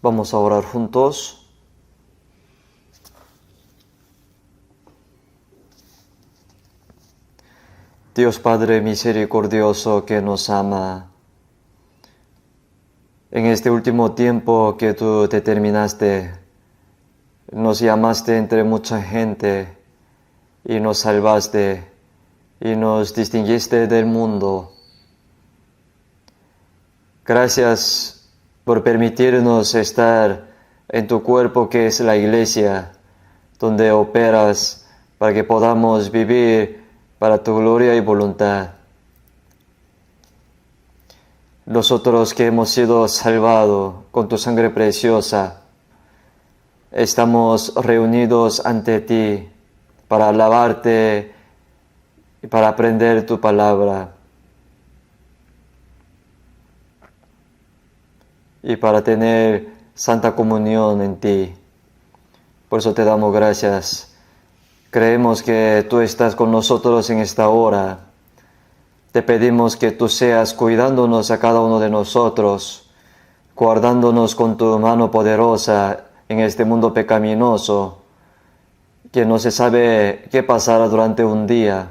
Vamos a orar juntos. Dios Padre misericordioso que nos ama, en este último tiempo que tú determinaste, nos llamaste entre mucha gente y nos salvaste y nos distinguiste del mundo. Gracias por permitirnos estar en tu cuerpo que es la Iglesia, donde operas para que podamos vivir para tu gloria y voluntad. Nosotros que hemos sido salvados con tu sangre preciosa, estamos reunidos ante ti para alabarte y para aprender tu palabra y para tener santa comunión en ti. Por eso te damos gracias. Creemos que tú estás con nosotros en esta hora. Te pedimos que tú seas cuidándonos a cada uno de nosotros, guardándonos con tu mano poderosa en este mundo pecaminoso, que no se sabe qué pasará durante un día.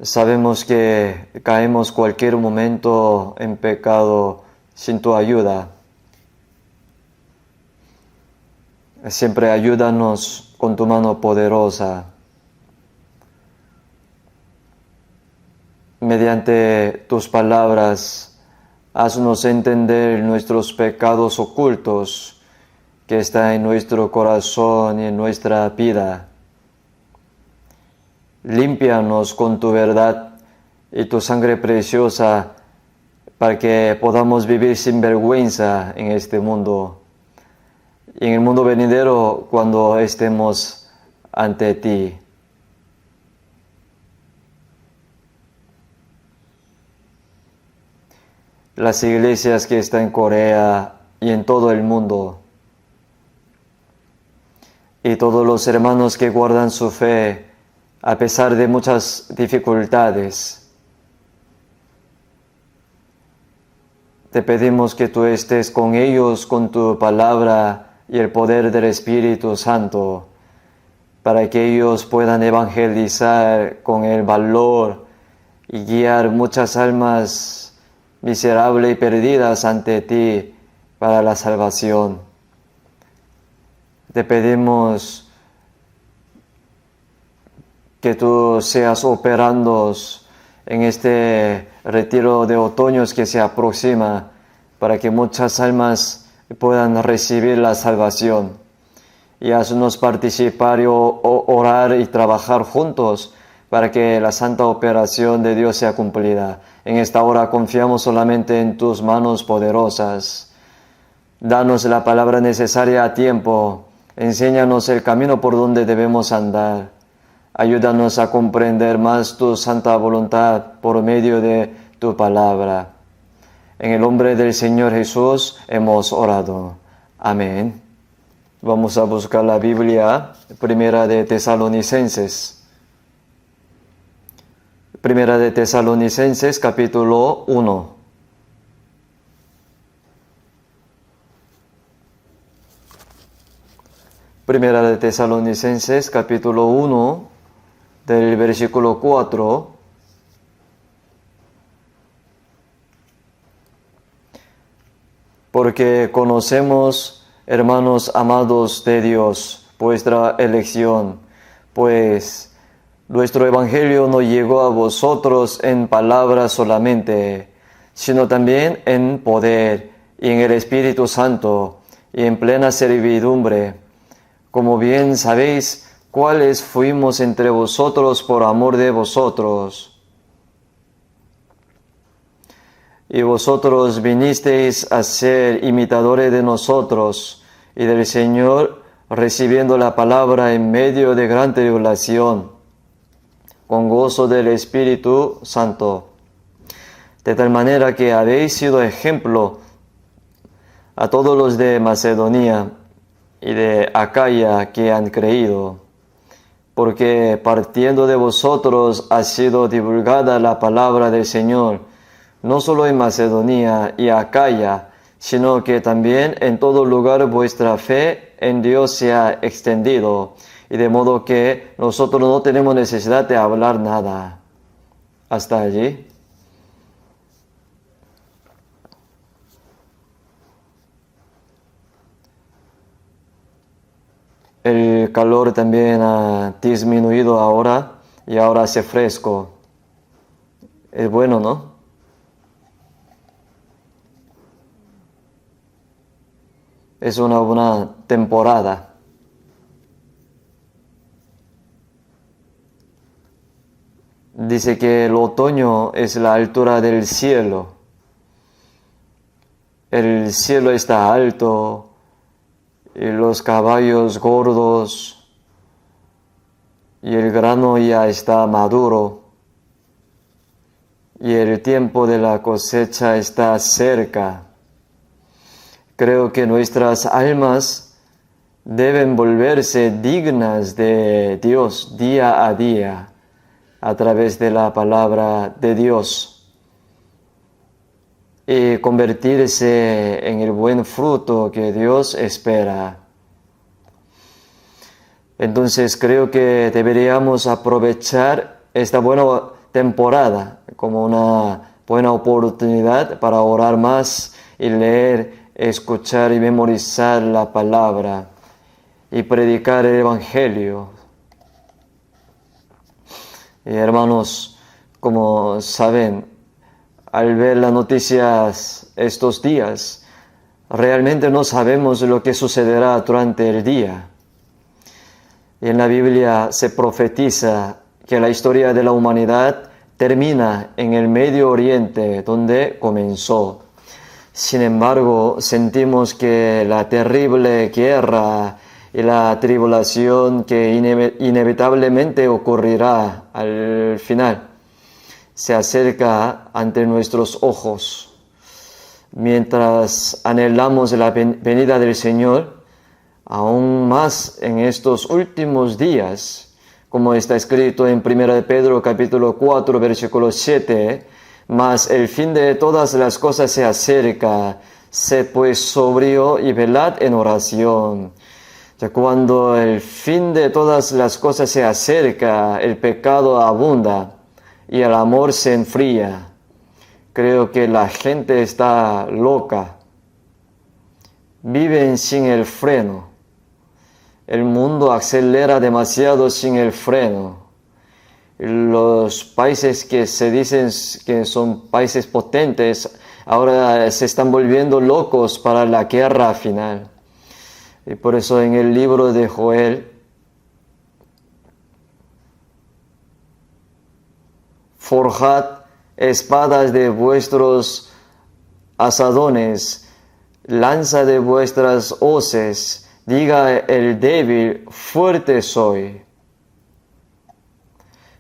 Sabemos que caemos cualquier momento en pecado sin tu ayuda. Siempre ayúdanos con tu mano poderosa. Mediante tus palabras, haznos entender nuestros pecados ocultos que están en nuestro corazón y en nuestra vida. Límpianos con tu verdad y tu sangre preciosa para que podamos vivir sin vergüenza en este mundo y en el mundo venidero cuando estemos ante ti. Las iglesias que están en Corea y en todo el mundo, y todos los hermanos que guardan su fe a pesar de muchas dificultades, te pedimos que tú estés con ellos con tu palabra y el poder del Espíritu Santo, para que ellos puedan evangelizar con el valor y guiar muchas almas miserables y perdidas ante ti para la salvación. Te pedimos que tú seas operando en este retiro de otoños que se aproxima, para que muchas almas puedan recibir la salvación. Y haznos participar y orar y trabajar juntos para que la santa operación de Dios sea cumplida. En esta hora confiamos solamente en tus manos poderosas. Danos la palabra necesaria a tiempo. Enséñanos el camino por donde debemos andar. Ayúdanos a comprender más tu santa voluntad por medio de tu palabra. En el nombre del Señor Jesús hemos orado. Amén. Vamos a buscar la Biblia, Primera de Tesalonicenses. Primera de Tesalonicenses, capítulo 1. Primera de Tesalonicenses, capítulo 1, del versículo 4. Porque conocemos, hermanos amados de Dios, vuestra elección, pues nuestro evangelio no llegó a vosotros en palabras solamente, sino también en poder y en el Espíritu Santo y en plena servidumbre, como bien sabéis cuáles fuimos entre vosotros por amor de vosotros. Y vosotros vinisteis a ser imitadores de nosotros y del Señor, recibiendo la palabra en medio de gran tribulación, con gozo del Espíritu Santo, de tal manera que habéis sido ejemplo a todos los de Macedonia y de Acaya que han creído, porque partiendo de vosotros ha sido divulgada la palabra del Señor, no solo en Macedonia y Acaya, sino que también en todo lugar vuestra fe en Dios se ha extendido, y de modo que nosotros no tenemos necesidad de hablar nada. Hasta allí. El calor también ha disminuido ahora y ahora hace fresco. Es bueno, ¿no? Es una buena temporada. Dice que el otoño es la altura del cielo. El cielo está alto y los caballos gordos y el grano ya está maduro y el tiempo de la cosecha está cerca. Creo que nuestras almas deben volverse dignas de Dios día a día a través de la palabra de Dios y convertirse en el buen fruto que Dios espera. Entonces creo que deberíamos aprovechar esta buena temporada como una buena oportunidad para orar más y leer, escuchar y memorizar la palabra y predicar el Evangelio. Y hermanos, como saben, al ver las noticias estos días, realmente no sabemos lo que sucederá durante el día. Y en la Biblia se profetiza que la historia de la humanidad termina en el Medio Oriente, donde comenzó. Sin embargo, sentimos que la terrible guerra y la tribulación que inevitablemente ocurrirá al final se acerca ante nuestros ojos. Mientras anhelamos la venida del Señor, aún más en estos últimos días, como está escrito en 1 Pedro capítulo 4, versículo 7, mas el fin de todas las cosas se acerca, sed pues sobrio y velad en oración. Cuando el fin de todas las cosas se acerca, el pecado abunda y el amor se enfría. Creo que la gente está loca. Viven sin el freno. El mundo acelera demasiado sin el freno. Los países que se dicen que son países potentes ahora se están volviendo locos para la guerra final. Y por eso en el libro de Joel, forjad espadas de vuestros asadones, lanza de vuestras hoces, diga el débil, fuerte soy.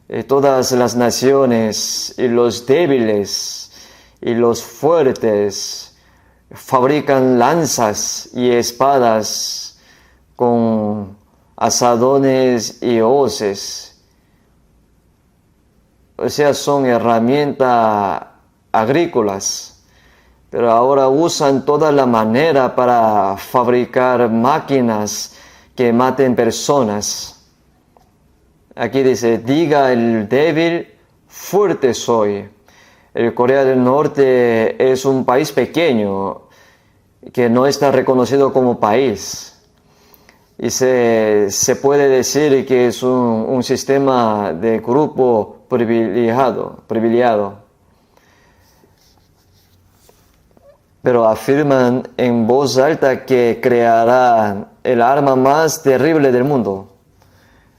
Y todas las naciones y los débiles y los fuertes fabrican lanzas y espadas con asadones y hoces. O sea, son herramientas agrícolas, pero ahora usan toda la manera para fabricar máquinas que maten personas. Aquí dice, diga el débil, fuerte soy. El Corea del Norte es un país pequeño que no está reconocido como país. Y se puede decir que es un sistema de grupo privilegiado. Pero afirman en voz alta que creará el arma más terrible del mundo.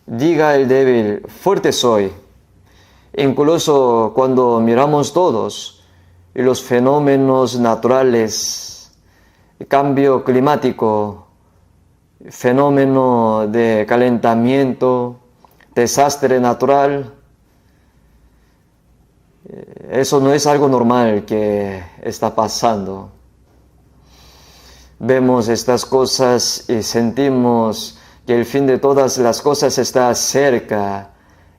Diga el débil, fuerte soy. Incluso cuando miramos todos y los fenómenos naturales, cambio climático, fenómeno de calentamiento, desastre natural, eso no es algo normal que está pasando. Vemos estas cosas y sentimos que el fin de todas las cosas está cerca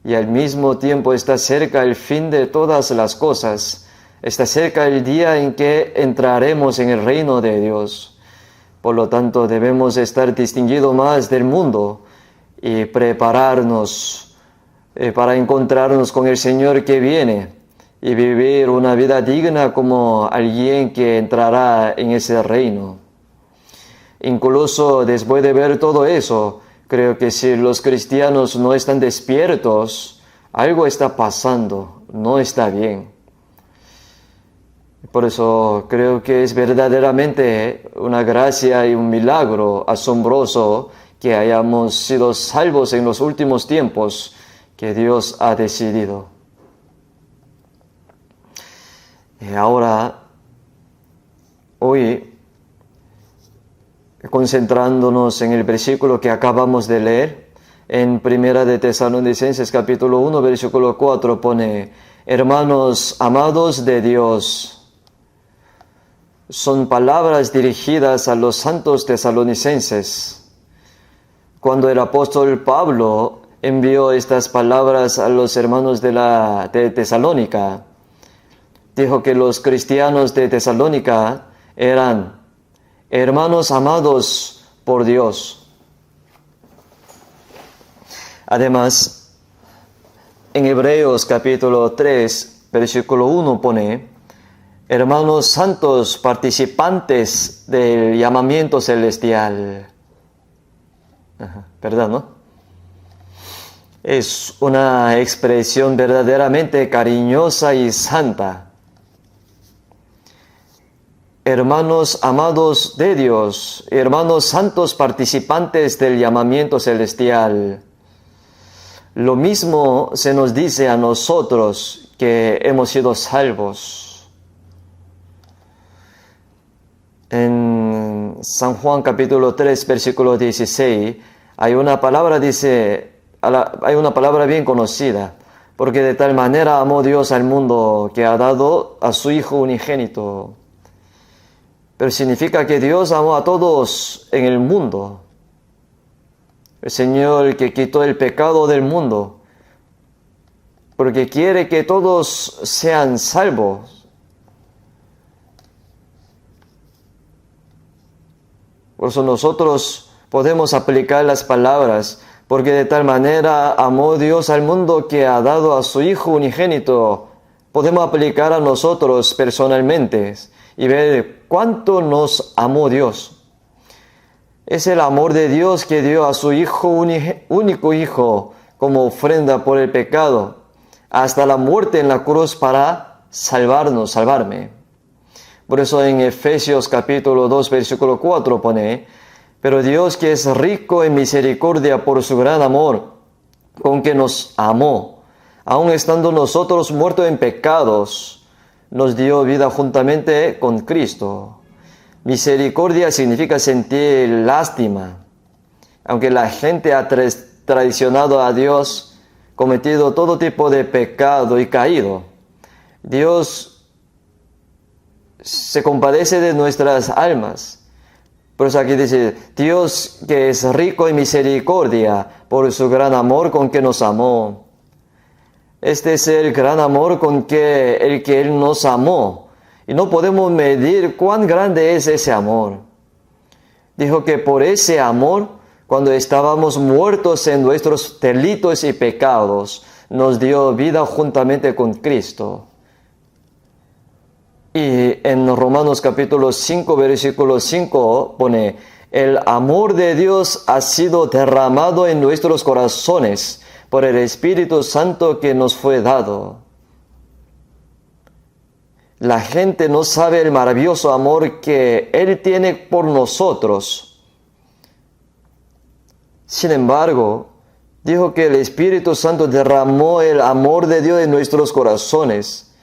y al mismo tiempo está cerca el fin de todas las cosas Está cerca el día en que entraremos en el reino de Dios. Por lo tanto, debemos estar distinguidos más del mundo y prepararnos para encontrarnos con el Señor que viene y vivir una vida digna como alguien que entrará en ese reino. Incluso después de ver todo eso, creo que si los cristianos no están despiertos, algo está pasando, no está bien. Por eso creo que es verdaderamente una gracia y un milagro asombroso que hayamos sido salvos en los últimos tiempos que Dios ha decidido. Y ahora, hoy, concentrándonos en el versículo que acabamos de leer, en Primera de Tesalonicenses capítulo 1, versículo 4 pone: hermanos amados de Dios. Son palabras dirigidas a los santos tesalonicenses. Cuando el apóstol Pablo envió estas palabras a los hermanos de Tesalónica, dijo que los cristianos de Tesalónica eran hermanos amados por Dios. Además, en Hebreos capítulo 3, versículo 1 pone: hermanos santos participantes del llamamiento celestial. ¿Verdad, no? Es una expresión verdaderamente cariñosa y santa. Hermanos amados de Dios, hermanos santos participantes del llamamiento celestial. Lo mismo se nos dice a nosotros que hemos sido salvos. En San Juan capítulo 3, versículo 16, hay una palabra bien conocida, porque de tal manera amó Dios al mundo que ha dado a su Hijo unigénito. Pero significa que Dios amó a todos en el mundo. El Señor que quitó el pecado del mundo, porque quiere que todos sean salvos. Por eso nosotros podemos aplicar las palabras, porque de tal manera amó Dios al mundo que ha dado a su Hijo unigénito. Podemos aplicar a nosotros personalmente y ver cuánto nos amó Dios. Es el amor de Dios que dio a su Hijo, único Hijo, como ofrenda por el pecado, hasta la muerte en la cruz para salvarme. Por eso en Efesios capítulo 2, versículo 4 pone: pero Dios, que es rico en misericordia por su gran amor, con que nos amó, aun estando nosotros muertos en pecados, nos dio vida juntamente con Cristo. Misericordia significa sentir lástima. Aunque la gente ha traicionado a Dios, cometido todo tipo de pecado y caído, Dios se compadece de nuestras almas. Por eso aquí dice: Dios, que es rico en misericordia por su gran amor con que nos amó. Este es el gran amor con que Él nos amó. Y no podemos medir cuán grande es ese amor. Dijo que por ese amor, cuando estábamos muertos en nuestros delitos y pecados, nos dio vida juntamente con Cristo. Y en Romanos capítulo 5, versículo 5 pone: el amor de Dios ha sido derramado en nuestros corazones por el Espíritu Santo que nos fue dado. La gente no sabe el maravilloso amor que Él tiene por nosotros. Sin embargo, dijo que el Espíritu Santo derramó el amor de Dios en nuestros corazones.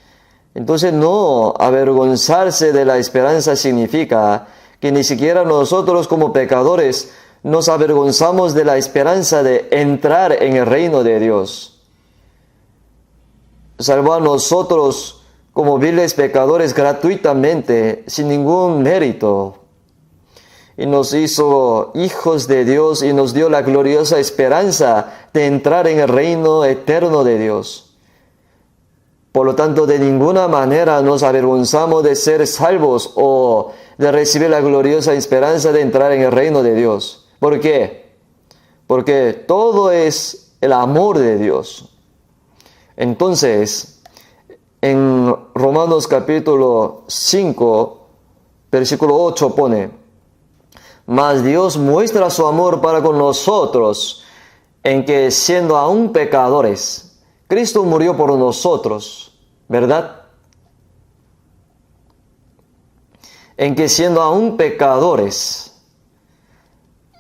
Entonces, no avergonzarse de la esperanza significa que ni siquiera nosotros como pecadores nos avergonzamos de la esperanza de entrar en el reino de Dios. Salvó a nosotros como viles pecadores gratuitamente, sin ningún mérito. Y nos hizo hijos de Dios y nos dio la gloriosa esperanza de entrar en el reino eterno de Dios. Por lo tanto, de ninguna manera nos avergonzamos de ser salvos o de recibir la gloriosa esperanza de entrar en el reino de Dios. ¿Por qué? Porque todo es el amor de Dios. Entonces, en Romanos capítulo 5, versículo 8 pone: mas Dios muestra su amor para con nosotros, en que siendo aún pecadores, Cristo murió por nosotros, ¿verdad? En que siendo aún pecadores,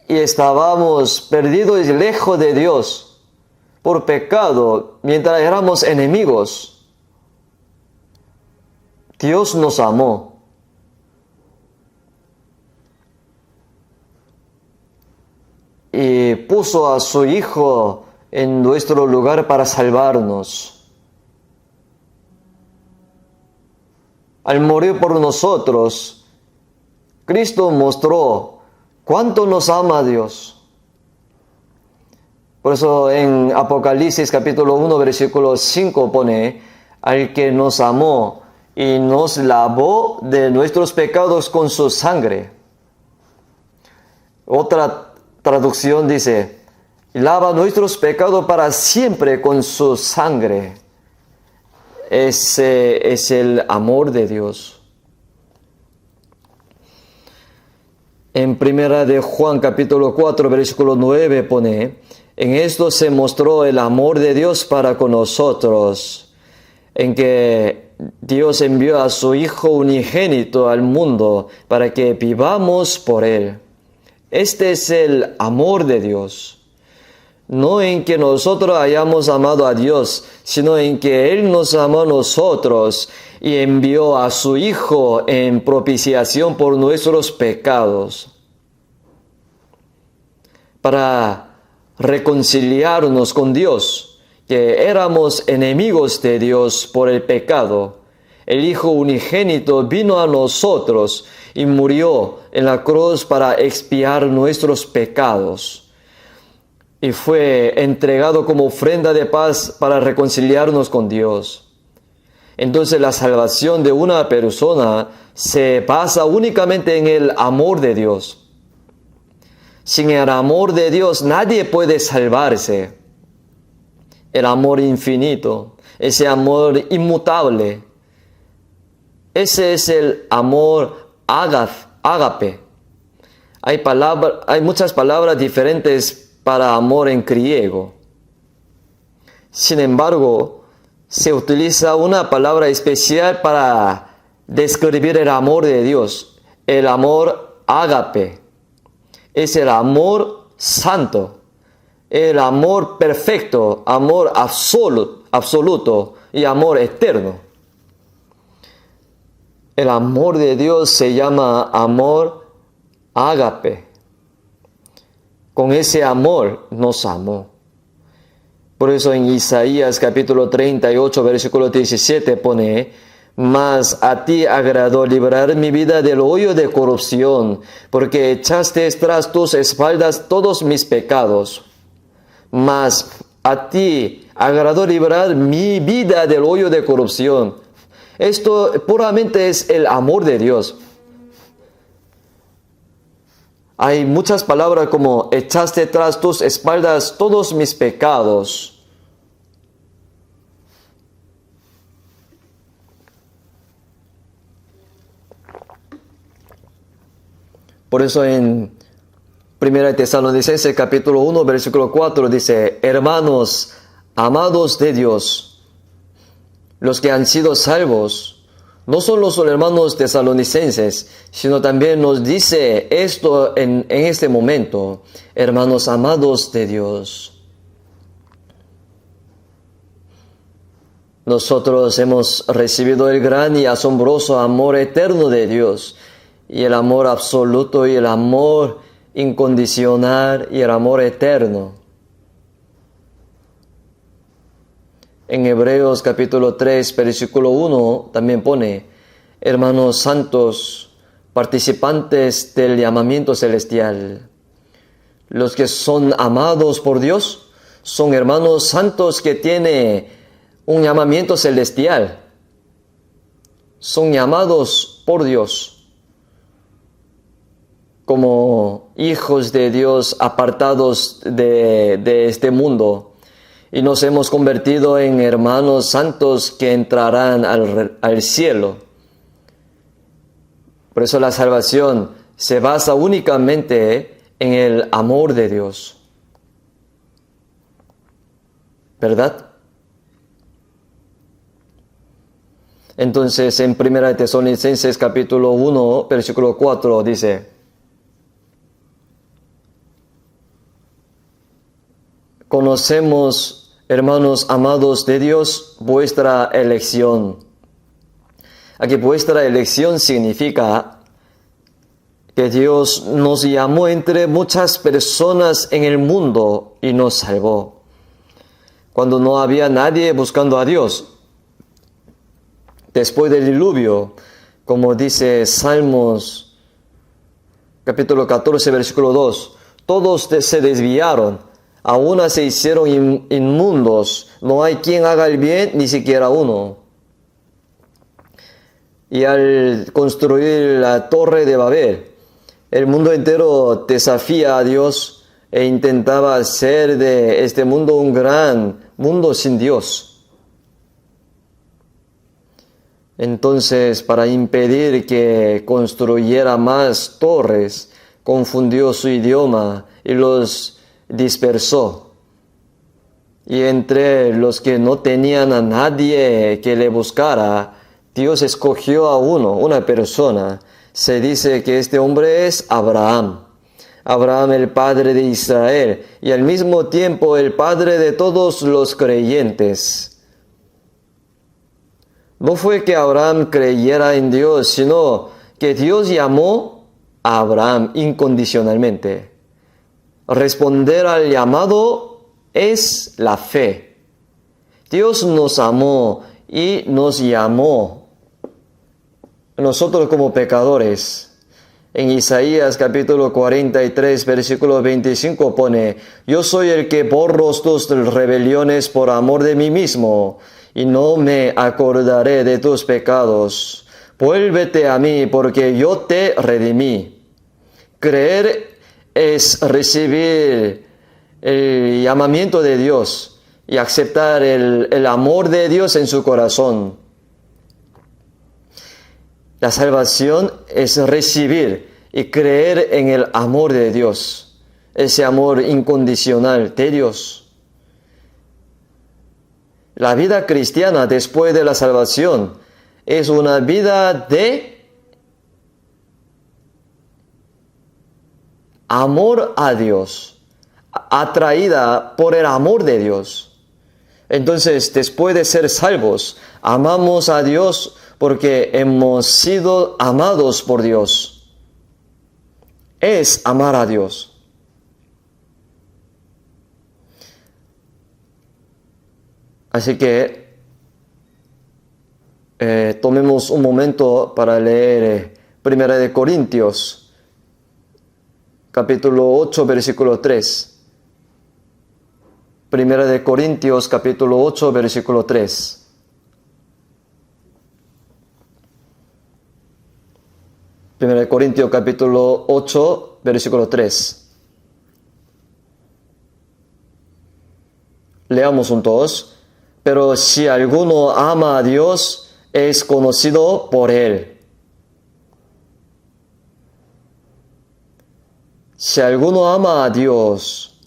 y estábamos perdidos y lejos de Dios por pecado, mientras éramos enemigos, Dios nos amó. Y puso a su Hijo en nuestro lugar para salvarnos. Al morir por nosotros, Cristo mostró cuánto nos ama Dios. Por eso en Apocalipsis capítulo 1, versículo 5 pone: al que nos amó y nos lavó de nuestros pecados con su sangre. Otra traducción dice: lava nuestros pecados para siempre con su sangre. Ese es el amor de Dios. En primera de Juan capítulo 4 versículo 9 pone: en esto se mostró el amor de Dios para con nosotros, en que Dios envió a su Hijo unigénito al mundo para que vivamos por Él. Este es el amor de Dios. No en que nosotros hayamos amado a Dios, sino en que Él nos amó a nosotros y envió a su Hijo en propiciación por nuestros pecados, para reconciliarnos con Dios, que éramos enemigos de Dios por el pecado. El Hijo unigénito vino a nosotros y murió en la cruz para expiar nuestros pecados. Y fue entregado como ofrenda de paz para reconciliarnos con Dios. Entonces la salvación de una persona se basa únicamente en el amor de Dios. Sin el amor de Dios nadie puede salvarse. El amor infinito, ese amor inmutable, ese es el amor ágape. Hay muchas palabras diferentes para amor en griego. Sin embargo, se utiliza una palabra especial para describir el amor de Dios. El amor ágape es el amor santo, el amor perfecto, amor absoluto y amor eterno. El amor de Dios se llama amor ágape. Con ese amor nos amó. Por eso en Isaías capítulo 38, versículo 17 pone: mas a ti agradó librar mi vida del hoyo de corrupción, porque echaste tras tus espaldas todos mis pecados. Mas a ti agradó librar mi vida del hoyo de corrupción. Esto puramente es el amor de Dios. Hay muchas palabras como echaste tras tus espaldas todos mis pecados. Por eso en 1 Tesalonicenses capítulo 1 versículo 4 dice: hermanos amados de Dios, los que han sido salvos, no son los hermanos tesalonicenses, sino también nos dice esto en este momento: hermanos amados de Dios. Nosotros hemos recibido el gran y asombroso amor eterno de Dios, y el amor absoluto, y el amor incondicional, y el amor eterno. En Hebreos capítulo 3, versículo 1 también pone: hermanos santos, participantes del llamamiento celestial. Los que son amados por Dios son hermanos santos que tienen un llamamiento celestial. Son llamados por Dios como hijos de Dios apartados de este mundo. Y nos hemos convertido en hermanos santos que entrarán al cielo. Por eso la salvación se basa únicamente en el amor de Dios. ¿Verdad? Entonces en 1 Tesalonicenses capítulo 1, versículo 4 dice: conocemos, hermanos amados de Dios, vuestra elección. Aquí vuestra elección significa que Dios nos llamó entre muchas personas en el mundo y nos salvó. Cuando no había nadie buscando a Dios. Después del diluvio, como dice Salmos capítulo 14, versículo 2, todos se desviaron, a una se hicieron inmundos, no hay quien haga el bien, ni siquiera uno. Y al construir la torre de Babel, el mundo entero desafía a Dios e intentaba hacer de este mundo un gran mundo sin Dios. Entonces, para impedir que construyera más torres, confundió su idioma y los dispersó. Y entre los que no tenían a nadie que le buscara, Dios escogió a una persona. Se dice que este hombre es Abraham. Abraham, el padre de Israel, y al mismo tiempo el padre de todos los creyentes. No fue que Abraham creyera en Dios, sino que Dios llamó a Abraham incondicionalmente. Responder al llamado es la fe. Dios nos amó y nos llamó. Nosotros como pecadores. En Isaías capítulo 43, versículo 25 pone: yo soy el que borro tus rebeliones por amor de mí mismo, y no me acordaré de tus pecados. Vuélvete a mí, porque yo te redimí. Creer es recibir el llamamiento de Dios y aceptar el amor de Dios en su corazón. La salvación es recibir y creer en el amor de Dios, ese amor incondicional de Dios. La vida cristiana después de la salvación es una vida de amor a Dios, atraída por el amor de Dios. Entonces, después de ser salvos, amamos a Dios porque hemos sido amados por Dios. Es amar a Dios. Así que tomemos un momento para leer 1 Corintios, capítulo 8, versículo 3. 1 Corintios, capítulo 8, versículo 3. 1 Corintios capítulo 8, versículo 3. Leamos juntos. Pero si alguno ama a Dios, es conocido por Él. Si alguno ama a Dios,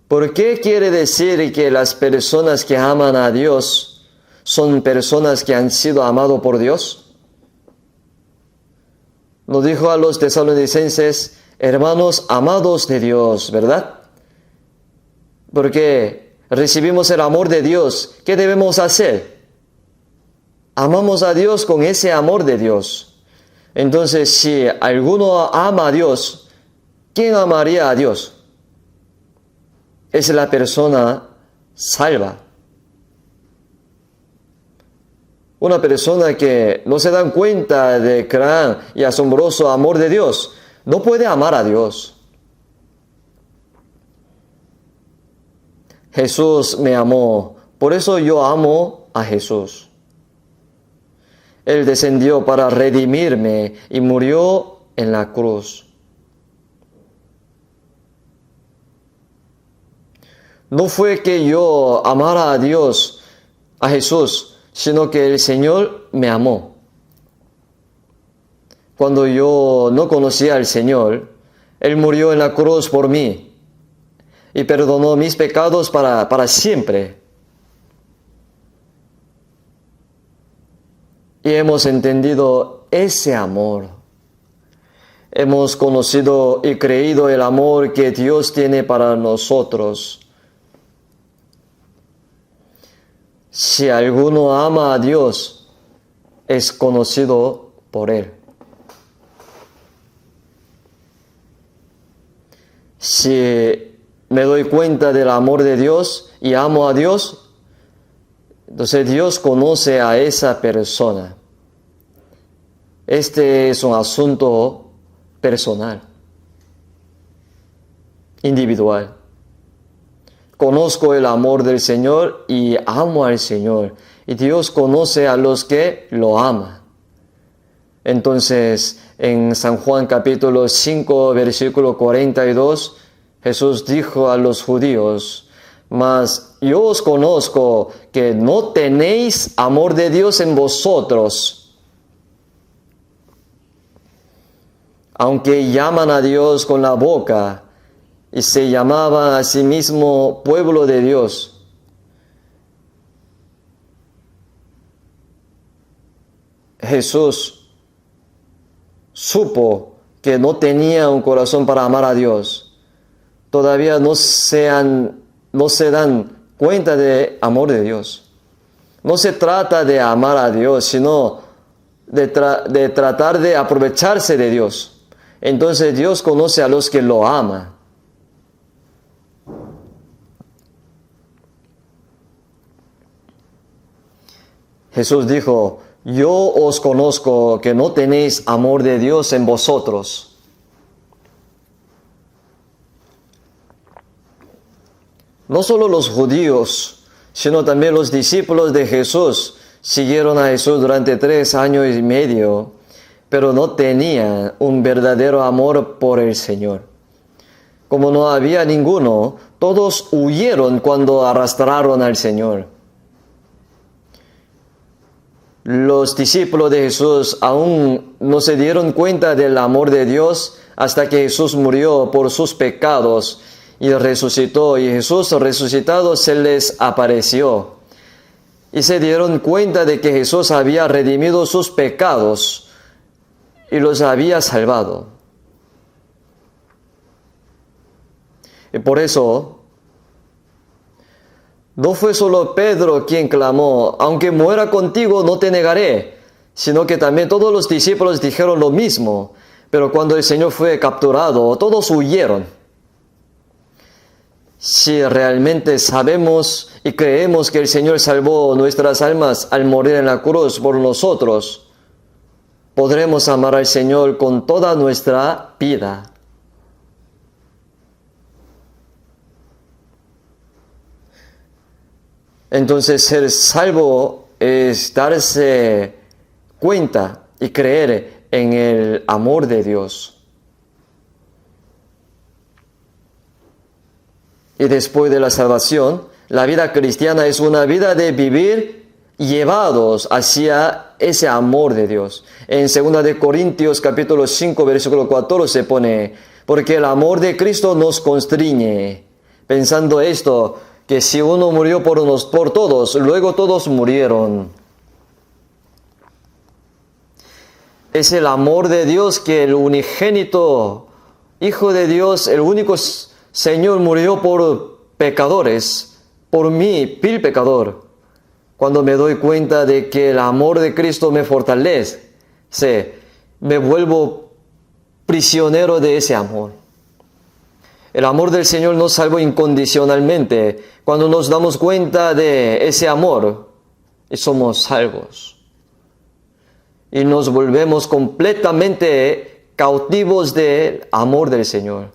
¿por qué quiere decir que las personas que aman a Dios son personas que han sido amados por Dios? Nos dijo a los tesalonicenses: hermanos amados de Dios, ¿verdad? Porque recibimos el amor de Dios. ¿Qué debemos hacer? Amamos a Dios con ese amor de Dios. Entonces, si alguno ama a Dios, ¿quién amaría a Dios? Es la persona salva. Una persona que no se da cuenta del gran y asombroso amor de Dios, no puede amar a Dios. Jesús me amó, por eso yo amo a Jesús. Él descendió para redimirme y murió en la cruz. No fue que yo amara a Dios, a Jesús, sino que el Señor me amó. Cuando yo no conocía al Señor, Él murió en la cruz por mí y perdonó mis pecados para siempre. Y hemos entendido ese amor. Hemos conocido y creído el amor que Dios tiene para nosotros. Si alguno ama a Dios, es conocido por Él. Si me doy cuenta del amor de Dios y amo a Dios, entonces Dios conoce a esa persona. Este es un asunto personal, individual. Conozco el amor del Señor y amo al Señor. Y Dios conoce a los que lo aman. Entonces, en San Juan capítulo 5, versículo 42, Jesús dijo a los judíos: mas yo os conozco que no tenéis amor de Dios en vosotros, aunque llaman a Dios con la boca y se llamaban a sí mismo pueblo de Dios. Jesús supo que no tenía un corazón para amar a Dios. Todavía no se dan cuenta de amor de Dios. No se trata de amar a Dios, sino de tratar de aprovecharse de Dios. Entonces Dios conoce a los que lo aman. Jesús dijo: yo os conozco que no tenéis amor de Dios en vosotros. No solo los judíos, sino también los discípulos de Jesús siguieron a Jesús durante 3 años y medio, pero no tenían un verdadero amor por el Señor. Como no había ninguno, todos huyeron cuando arrastraron al Señor. Los discípulos de Jesús aún no se dieron cuenta del amor de Dios hasta que Jesús murió por sus pecados y resucitó. Y Jesús resucitado se les apareció. Y se dieron cuenta de que Jesús había redimido sus pecados y los había salvado. Y por eso, no fue solo Pedro quien clamó: aunque muera contigo, no te negaré, sino que también todos los discípulos dijeron lo mismo. Pero cuando el Señor fue capturado, todos huyeron. Si realmente sabemos y creemos que el Señor salvó nuestras almas al morir en la cruz por nosotros, podremos amar al Señor con toda nuestra vida. Entonces, ser salvo es darse cuenta y creer en el amor de Dios. Y después de la salvación, la vida cristiana es una vida de vivir llevados hacia ese amor de Dios. En 2 de Corintios capítulo 5, versículo 14 se pone: porque el amor de Cristo nos constriñe, pensando esto, que si uno murió por todos, luego todos murieron. Es el amor de Dios que el unigénito Hijo de Dios, el único Señor, murió por pecadores, por mí, vil pecador. Cuando me doy cuenta de que el amor de Cristo me fortalece, me vuelvo prisionero de ese amor. El amor del Señor nos salvó incondicionalmente. Cuando nos damos cuenta de ese amor, somos salvos. Y nos volvemos completamente cautivos del amor del Señor.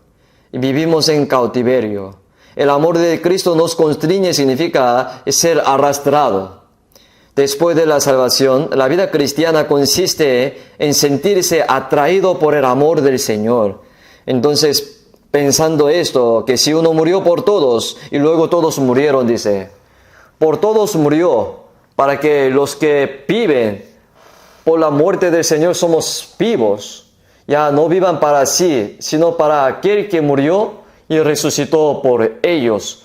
Y vivimos en cautiverio. El amor de Cristo nos constriñe significa ser arrastrado. Después de la salvación, la vida cristiana consiste en sentirse atraído por el amor del Señor. Entonces, pensando esto, que si uno murió por todos y luego todos murieron, dice, por todos murió, para que los que viven por la muerte del Señor somos vivos, ya no vivan para sí, sino para aquel que murió y resucitó por ellos.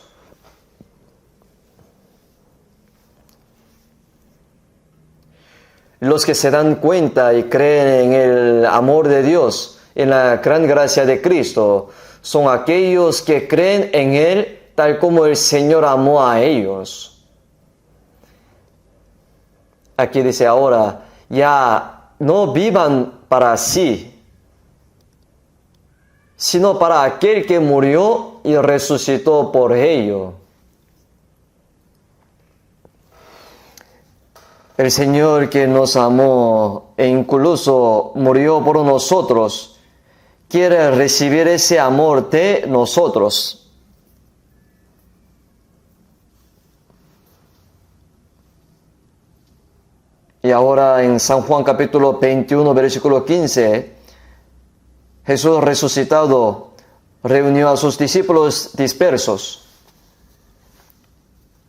Los que se dan cuenta y creen en el amor de Dios, en la gran gracia de Cristo, son aquellos que creen en Él tal como el Señor amó a ellos. Aquí dice ahora, ya no vivan para sí, sino para aquel que murió y resucitó por ellos. El Señor que nos amó e incluso murió por nosotros, quiere recibir ese amor de nosotros. Y ahora en San Juan capítulo 21, versículo 15, Jesús resucitado reunió a sus discípulos dispersos.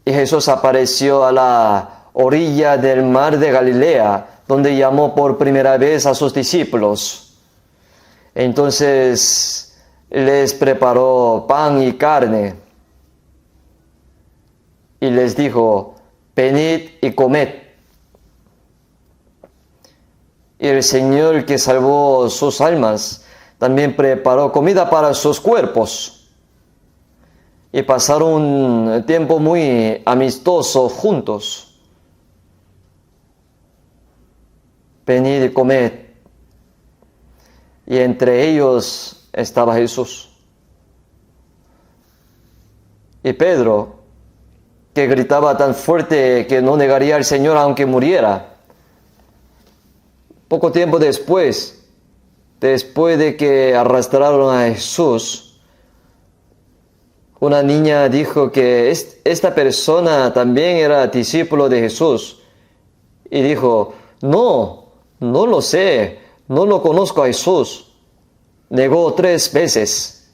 Y Jesús apareció a la orilla del mar de Galilea, donde llamó por primera vez a sus discípulos. Entonces les preparó pan y carne y les dijo, venid y comed. Y el Señor que salvó sus almas también preparó comida para sus cuerpos. Y pasaron un tiempo muy amistoso juntos. Venid y comed. Y entre ellos estaba Jesús. Y Pedro, que gritaba tan fuerte que no negaría al Señor aunque muriera. Poco tiempo después de que arrastraron a Jesús, una niña dijo que esta persona también era discípulo de Jesús. Y dijo, no lo sé, no lo conozco a Jesús. Negó 3 veces.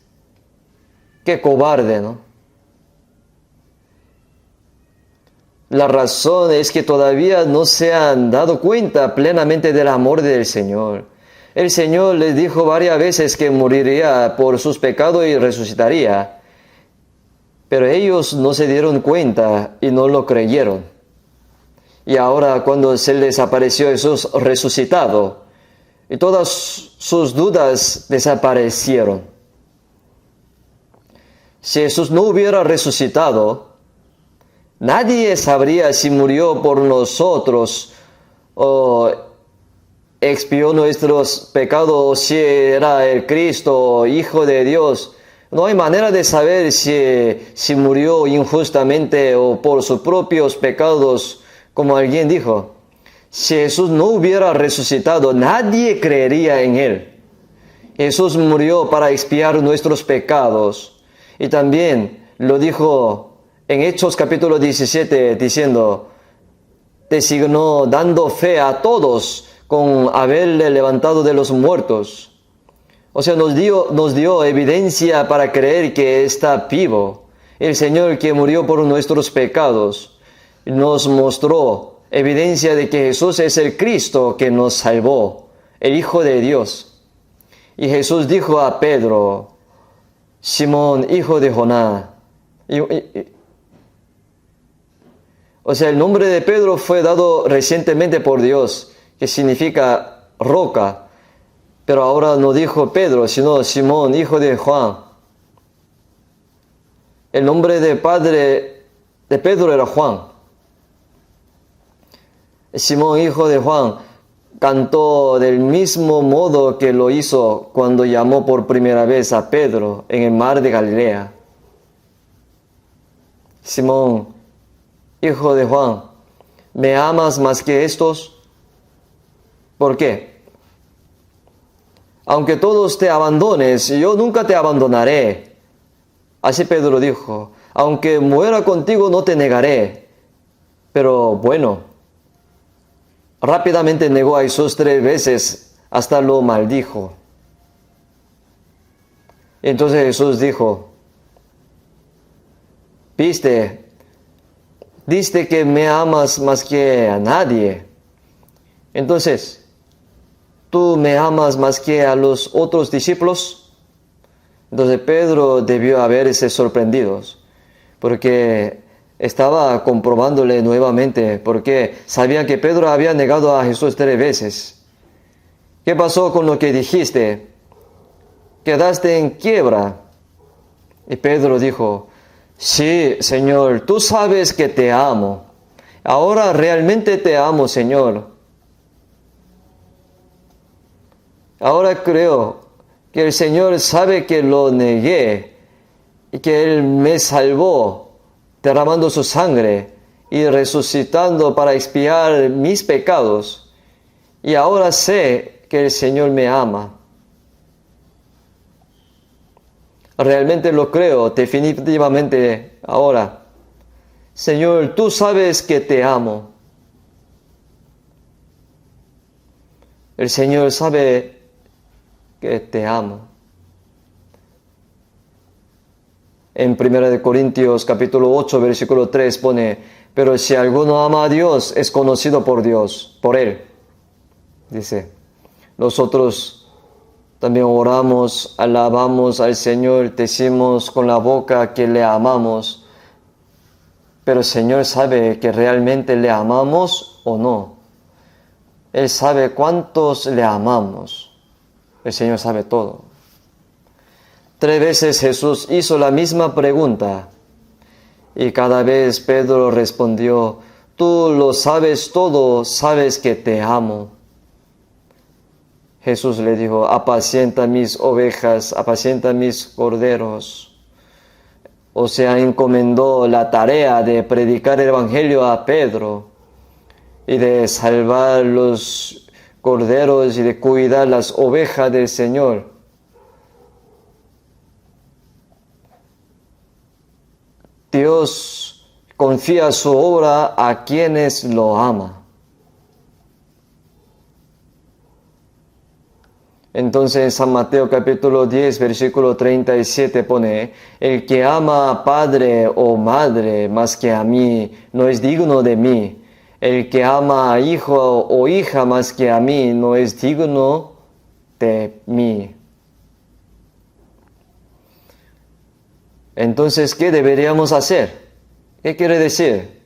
Qué cobarde, ¿no? La razón es que todavía no se han dado cuenta plenamente del amor del Señor. El Señor les dijo varias veces que moriría por sus pecados y resucitaría. Pero ellos no se dieron cuenta y no lo creyeron. Y ahora cuando se les apareció Jesús resucitado, y todas sus dudas desaparecieron. Si Jesús no hubiera resucitado, nadie sabría si murió por nosotros o expió nuestros pecados o si era el Cristo, Hijo de Dios. No hay manera de saber si murió injustamente o por sus propios pecados, como alguien dijo. Si Jesús no hubiera resucitado, nadie creería en Él. Jesús murió para expiar nuestros pecados. Y también lo dijo en Hechos capítulo 17, diciendo, designó dando fe a todos con haberle levantado de los muertos. O sea, nos dio evidencia para creer que está vivo. El Señor que murió por nuestros pecados nos mostró evidencia de que Jesús es el Cristo que nos salvó, el Hijo de Dios. Y Jesús dijo a Pedro, Simón, hijo de Jonás. O sea, el nombre de Pedro fue dado recientemente por Dios, que significa roca. Pero ahora no dijo Pedro, sino Simón, hijo de Juan. El nombre de padre de Pedro era Juan. Simón, hijo de Juan, cantó del mismo modo que lo hizo cuando llamó por primera vez a Pedro en el mar de Galilea. Simón, hijo de Juan, ¿me amas más que estos? ¿Por qué? Aunque todos te abandones, yo nunca te abandonaré. Así Pedro dijo, aunque muera contigo no te negaré. Pero bueno, rápidamente negó a Jesús 3 veces, hasta lo maldijo. Entonces Jesús dijo, diste que me amas más que a nadie. Entonces, ¿tú me amas más que a los otros discípulos? Entonces Pedro debió haberse sorprendido, porque estaba comprobándole nuevamente, porque sabía que Pedro había negado a Jesús 3 veces. ¿Qué pasó con lo que dijiste? Quedaste en quiebra. Y Pedro dijo, sí, Señor, tú sabes que te amo. Ahora realmente te amo, Señor. Ahora creo que el Señor sabe que lo negué y que Él me salvó derramando su sangre y resucitando para expiar mis pecados. Y ahora sé que el Señor me ama. Realmente lo creo, definitivamente ahora. Señor, tú sabes que te amo. El Señor sabe que te amo. En 1 Corintios capítulo 8, versículo 3 pone, pero si alguno ama a Dios, es conocido por Dios, por Él. Dice, nosotros también oramos, alabamos al Señor, decimos con la boca que le amamos, pero el Señor sabe que realmente le amamos o no. Él sabe cuántos le amamos. El Señor sabe todo. 3 veces Jesús hizo la misma pregunta y cada vez Pedro respondió, tú lo sabes todo, sabes que te amo. Jesús le dijo, apacienta mis ovejas, apacienta mis corderos. O sea, encomendó la tarea de predicar el Evangelio a Pedro y de salvar los corderos y de cuidar las ovejas del Señor. Dios confía su obra a quienes lo aman. Entonces en San Mateo capítulo 10, versículo 37 pone, el que ama a padre o madre más que a mí, no es digno de mí. El que ama a hijo o hija más que a mí, no es digno de mí. Entonces, ¿qué deberíamos hacer? ¿Qué quiere decir?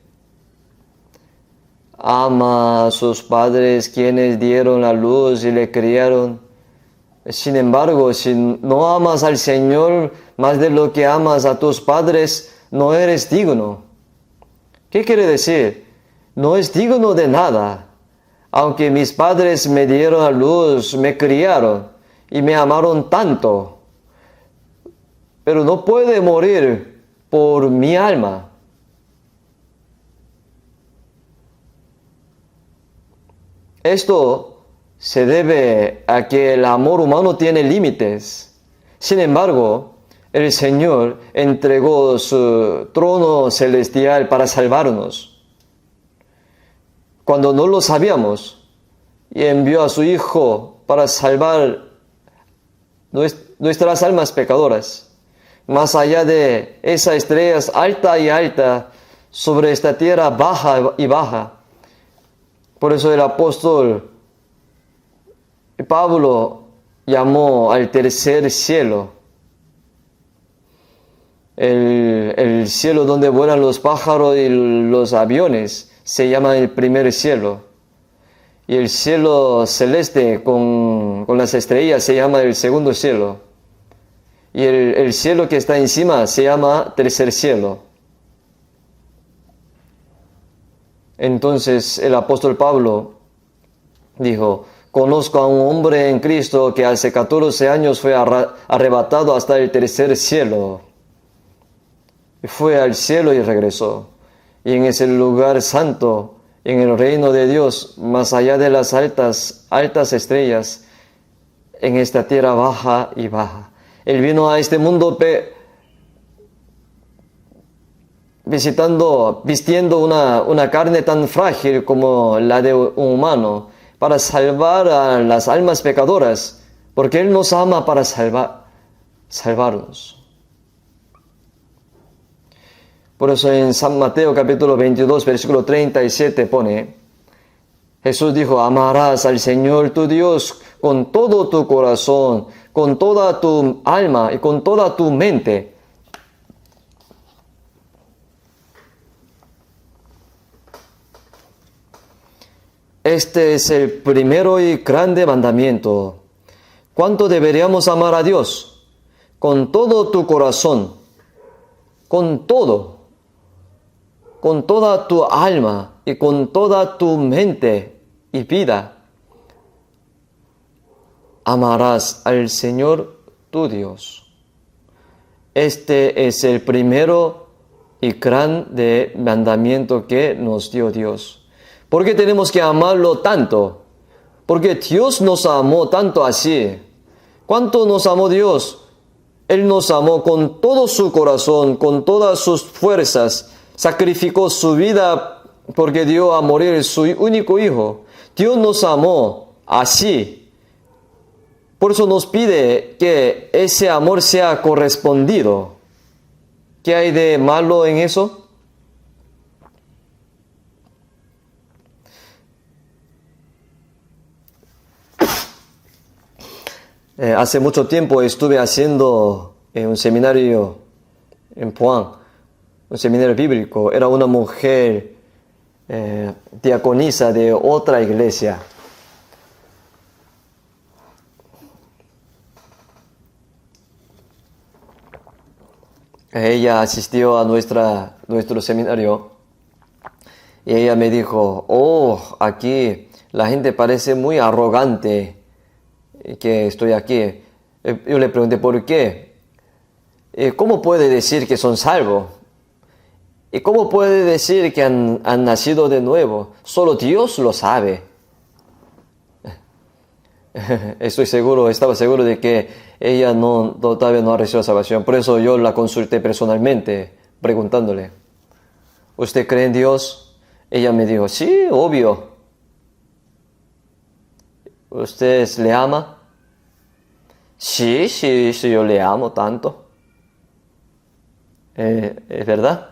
Ama a sus padres quienes dieron la luz y le criaron. Sin embargo, si no amas al Señor más de lo que amas a tus padres, no eres digno. ¿Qué quiere decir? No es digno de nada. Aunque mis padres me dieron a luz, me criaron y me amaron tanto, pero no puede morir por mi alma. Esto se debe a que el amor humano tiene límites. Sin embargo, el Señor entregó su trono celestial para salvarnos. Cuando no lo sabíamos, y envió a su Hijo para salvar nuestras almas pecadoras. Más allá de esas estrellas alta y alta, sobre esta tierra baja y baja. Por eso el apóstol Pablo llamó al tercer cielo, el cielo donde vuelan los pájaros y los aviones, se llama el primer cielo. Y el cielo celeste con las estrellas se llama el segundo cielo. Y el cielo que está encima se llama tercer cielo. Entonces el apóstol Pablo dijo, conozco a un hombre en Cristo que hace 14 años fue arrebatado hasta el tercer cielo. Y fue al cielo y regresó. Y en ese lugar santo, en el reino de Dios, más allá de las altas estrellas, en esta tierra baja y baja. Él vino a este mundo vistiendo una carne tan frágil como la de un humano para salvar a las almas pecadoras, porque Él nos ama para salvarnos. Por eso en San Mateo capítulo 22, versículo 37 pone, Jesús dijo, amarás al Señor tu Dios con todo tu corazón, con toda tu alma y con toda tu mente. Este es el primero y grande mandamiento. ¿Cuánto deberíamos amar a Dios? Con todo tu corazón, con todo, con toda tu alma y con toda tu mente y vida. Amarás al Señor tu Dios. Este es el primero y grande mandamiento que nos dio Dios. ¿Por qué tenemos que amarlo tanto? Porque Dios nos amó tanto así. ¿Cuánto nos amó Dios? Él nos amó con todo su corazón, con todas sus fuerzas. Sacrificó su vida porque dio a morir su único hijo. Dios nos amó así. Por eso nos pide que ese amor sea correspondido. ¿Qué hay de malo en eso? Hace mucho tiempo estuve haciendo un seminario en Puan, un seminario bíblico. Era una mujer diaconisa de otra iglesia. Ella asistió a nuestro seminario y ella me dijo, aquí la gente parece muy arrogante que estoy aquí. Yo le pregunté, ¿por qué? ¿Cómo puede decir que son salvos? ¿Y cómo puede decir que han nacido de nuevo? Solo Dios lo sabe. Estaba seguro de que ella todavía no ha recibido salvación. Por eso yo la consulté personalmente, preguntándole, ¿usted cree en Dios? Ella me dijo, sí, obvio. ¿Usted le ama? Sí, yo le amo tanto. ¿Es verdad?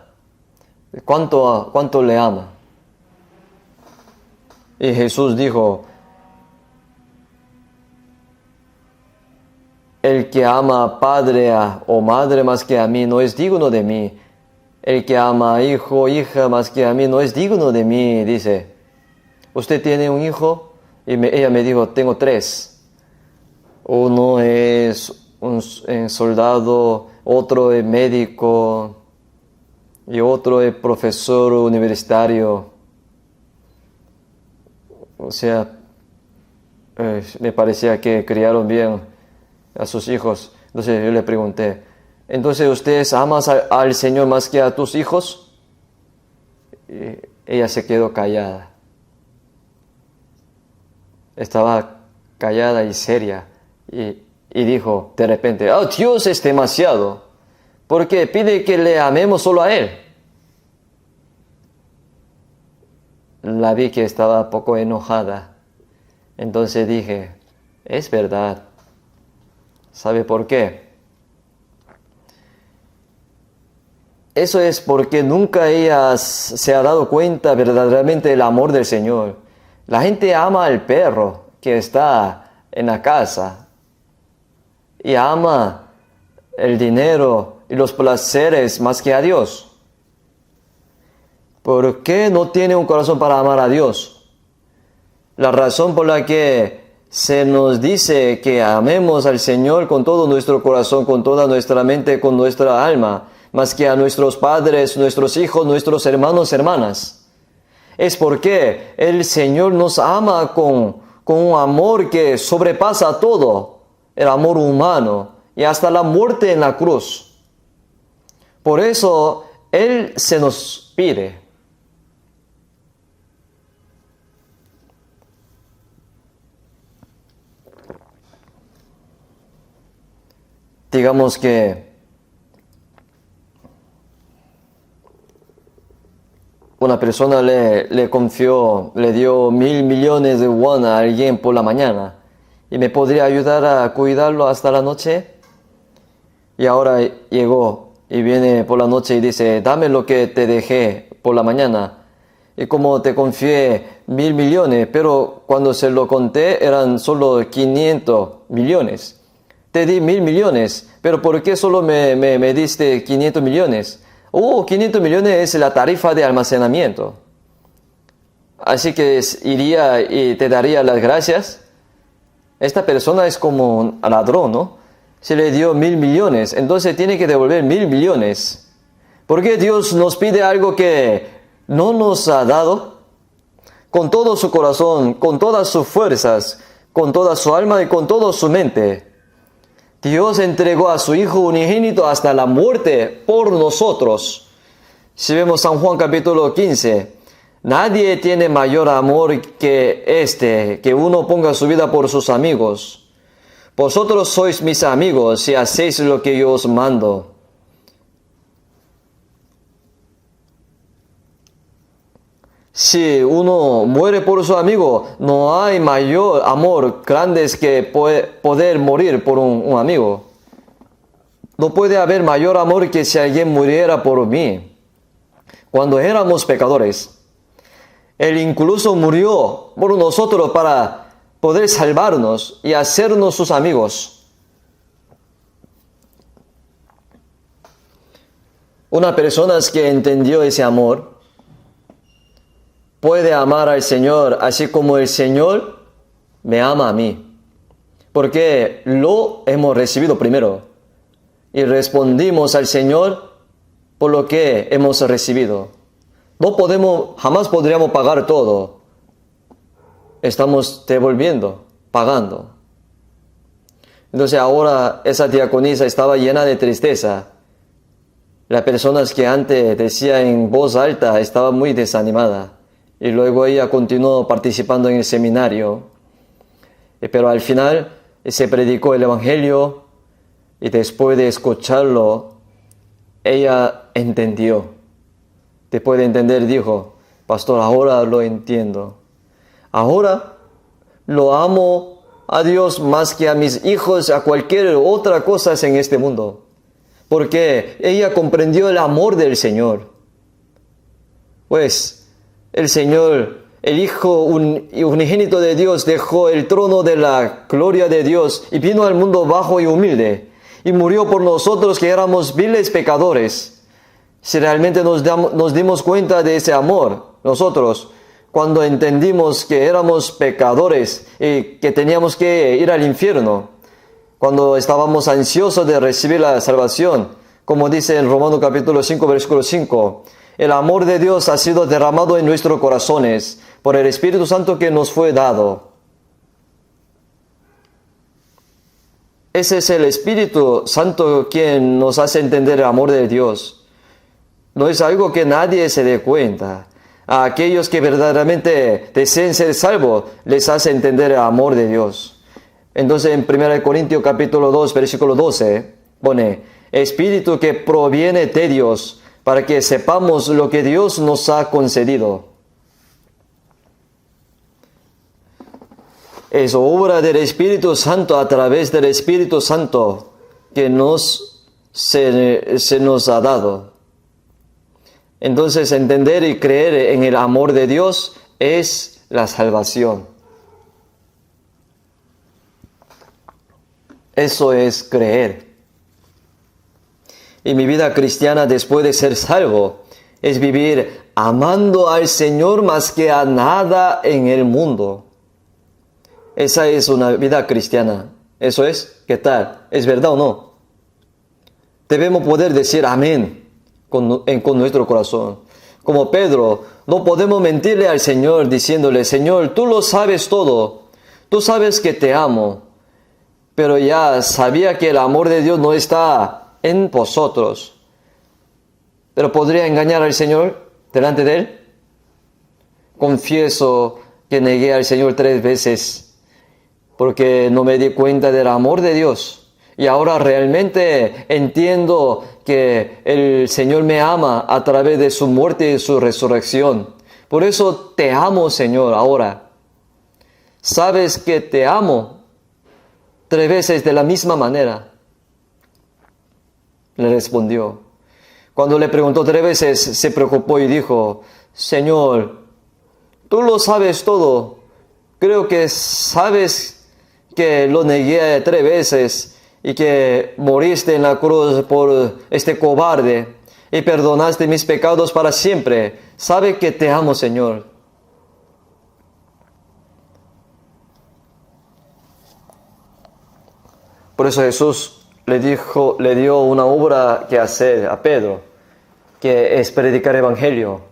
¿Cuánto le ama? Y Jesús dijo, el que ama a padre o madre más que a mí no es digno de mí. El que ama a hijo o hija más que a mí no es digno de mí, dice. ¿Usted tiene un hijo? Y ella me dijo, tengo 3. Uno es un soldado, otro es médico y otro es profesor universitario. O sea, me parecía que criaron bien a sus hijos. Entonces yo le pregunté, ¿entonces ustedes aman al Señor más que a tus hijos? Y ella se quedó callada. Estaba callada y seria. Y dijo de repente, Dios es demasiado, porque pide que le amemos solo a Él. La vi que estaba poco enojada. Entonces dije, es verdad. ¿Sabe por qué? Eso es porque nunca ella se ha dado cuenta verdaderamente del amor del Señor. La gente ama al perro que está en la casa y ama el dinero y los placeres más que a Dios. ¿Por qué no tiene un corazón para amar a Dios? La razón por la que se nos dice que amemos al Señor con todo nuestro corazón, con toda nuestra mente, con nuestra alma, más que a nuestros padres, nuestros hijos, nuestros hermanos, hermanas, es porque el Señor nos ama con un amor que sobrepasa todo, el amor humano y hasta la muerte en la cruz. Por eso Él se nos pide. Digamos que persona le confió, le dio 1.000 millones de won a alguien por la mañana y me podría ayudar a cuidarlo hasta la noche. Y ahora llegó y viene por la noche y dice, dame lo que te dejé por la mañana. Y como te confié 1.000 millones, pero cuando se lo conté eran solo 500 millones. Te di 1.000 millones, pero ¿por qué solo me diste 500 millones? 500 millones es la tarifa de almacenamiento. Así que iría y te daría las gracias. Esta persona es como un ladrón, ¿no? Se le dio 1.000 millones, entonces tiene que devolver 1.000 millones. ¿Por qué Dios nos pide algo que no nos ha dado? Con todo su corazón, con todas sus fuerzas, con toda su alma y con toda su mente. Dios entregó a su Hijo unigénito hasta la muerte por nosotros. Si vemos San Juan capítulo 15, nadie tiene mayor amor que que uno ponga su vida por sus amigos. Vosotros sois mis amigos si hacéis lo que yo os mando. Si uno muere por su amigo, no hay mayor amor grande que poder morir por un amigo. No puede haber mayor amor que si alguien muriera por mí. Cuando éramos pecadores, Él incluso murió por nosotros para poder salvarnos y hacernos sus amigos. Una persona que entendió ese amor puede amar al Señor así como el Señor me ama a mí. Porque lo hemos recibido primero y respondimos al Señor por lo que hemos recibido. Jamás podríamos pagar todo. Estamos devolviendo, pagando. Entonces ahora esa diaconisa estaba llena de tristeza. Las personas que antes decía en voz alta estaba muy desanimada. Y luego ella continuó participando en el seminario. Pero al final se predicó el Evangelio y después de escucharlo, ella entendió. Después de entender dijo, pastor, ahora lo entiendo. Ahora lo amo a Dios más que a mis hijos, a cualquier otra cosa en este mundo. Porque ella comprendió el amor del Señor. Pues el Señor, el Hijo unigénito de Dios, dejó el trono de la gloria de Dios y vino al mundo bajo y humilde. Y murió por nosotros que éramos viles pecadores. Si realmente nos dimos cuenta de ese amor, nosotros, cuando entendimos que éramos pecadores y que teníamos que ir al infierno, cuando estábamos ansiosos de recibir la salvación, como dice en Romanos capítulo 5, versículo 5, el amor de Dios ha sido derramado en nuestros corazones por el Espíritu Santo que nos fue dado. Ese es el Espíritu Santo quien nos hace entender el amor de Dios. No es algo que nadie se dé cuenta. A aquellos que verdaderamente deseen ser salvos, les hace entender el amor de Dios. Entonces en 1 Corintios capítulo 2, versículo 12, pone, Espíritu que proviene de Dios, para que sepamos lo que Dios nos ha concedido. Es obra del Espíritu Santo a través del Espíritu Santo que se nos ha dado. Entonces entender y creer en el amor de Dios es la salvación. Eso es creer. Y mi vida cristiana después de ser salvo es vivir amando al Señor más que a nada en el mundo. Esa es una vida cristiana. Eso es, ¿qué tal? ¿Es verdad o no? Debemos poder decir amén con nuestro corazón. Como Pedro, no podemos mentirle al Señor diciéndole, Señor, tú lo sabes todo. Tú sabes que te amo. Pero ya sabía que el amor de Dios no está en vosotros. Pero ¿podría engañar al Señor delante de Él? Confieso que negué al Señor 3 veces porque no me di cuenta del amor de Dios. Y ahora realmente entiendo que el Señor me ama a través de su muerte y su resurrección. Por eso te amo, Señor, ahora. Sabes que te amo 3 veces de la misma manera. Le respondió. Cuando le preguntó 3 veces, se preocupó y dijo, Señor, tú lo sabes todo. Creo que sabes que lo negué 3 veces y que moriste en la cruz por este cobarde y perdonaste mis pecados para siempre. Sabe que te amo, Señor. Por eso Jesús le dio una obra que hacer a Pedro, que es predicar el evangelio.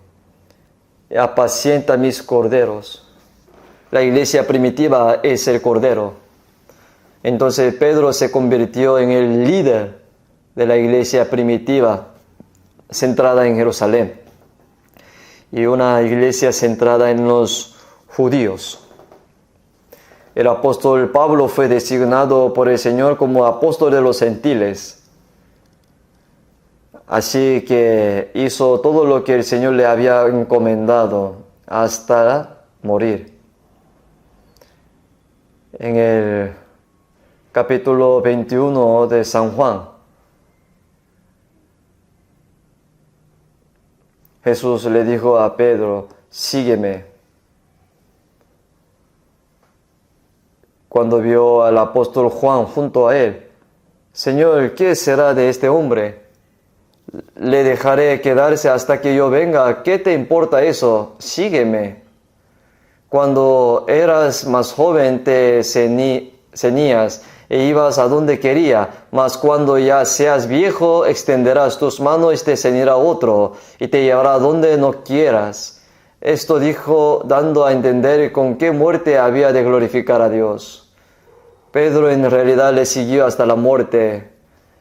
Apacienta mis corderos. La iglesia primitiva es el cordero. Entonces Pedro se convirtió en el líder de la iglesia primitiva, centrada en Jerusalén. Y una iglesia centrada en los judíos. El apóstol Pablo fue designado por el Señor como apóstol de los gentiles. Así que hizo todo lo que el Señor le había encomendado hasta morir. En el capítulo 21 de San Juan, Jesús le dijo a Pedro, sígueme. Cuando vio al apóstol Juan junto a él, Señor, ¿qué será de este hombre? Le dejaré quedarse hasta que yo venga. ¿Qué te importa eso? Sígueme. Cuando eras más joven te ceñías e ibas a donde quería, mas cuando ya seas viejo extenderás tus manos y te ceñirá otro y te llevará a donde no quieras. Esto dijo dando a entender con qué muerte había de glorificar a Dios. Pedro en realidad le siguió hasta la muerte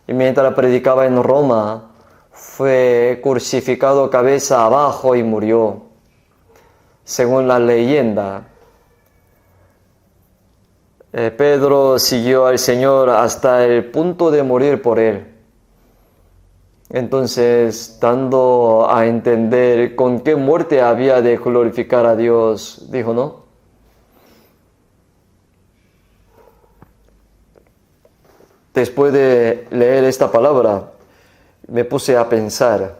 y mientras predicaba en Roma fue crucificado cabeza abajo y murió. Según la leyenda, Pedro siguió al Señor hasta el punto de morir por él. Entonces, dando a entender con qué muerte había de glorificar a Dios, dijo, ¿no? Después de leer esta palabra, me puse a pensar,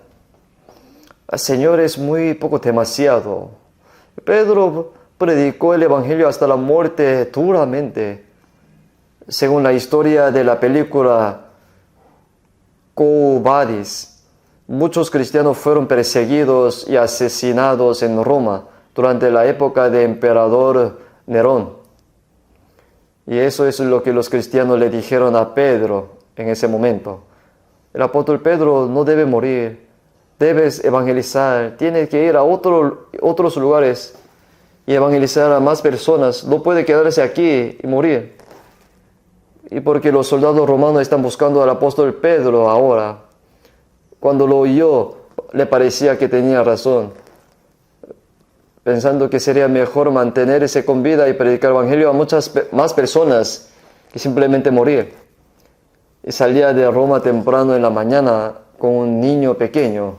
Señor, es muy poco demasiado. Pedro predicó el evangelio hasta la muerte duramente. Según la historia de la película Quo Vadis, muchos cristianos fueron perseguidos y asesinados en Roma durante la época del emperador Nerón. Y eso es lo que los cristianos le dijeron a Pedro en ese momento. El apóstol Pedro no debe morir, debes evangelizar, tienes que ir a otros lugares y evangelizar a más personas, no puede quedarse aquí y morir. Y porque los soldados romanos están buscando al apóstol Pedro ahora. Cuando lo oyó, le parecía que tenía razón, pensando que sería mejor mantenerse con vida y predicar el evangelio a muchas más personas que simplemente morir. Y salía de Roma temprano en la mañana con un niño pequeño.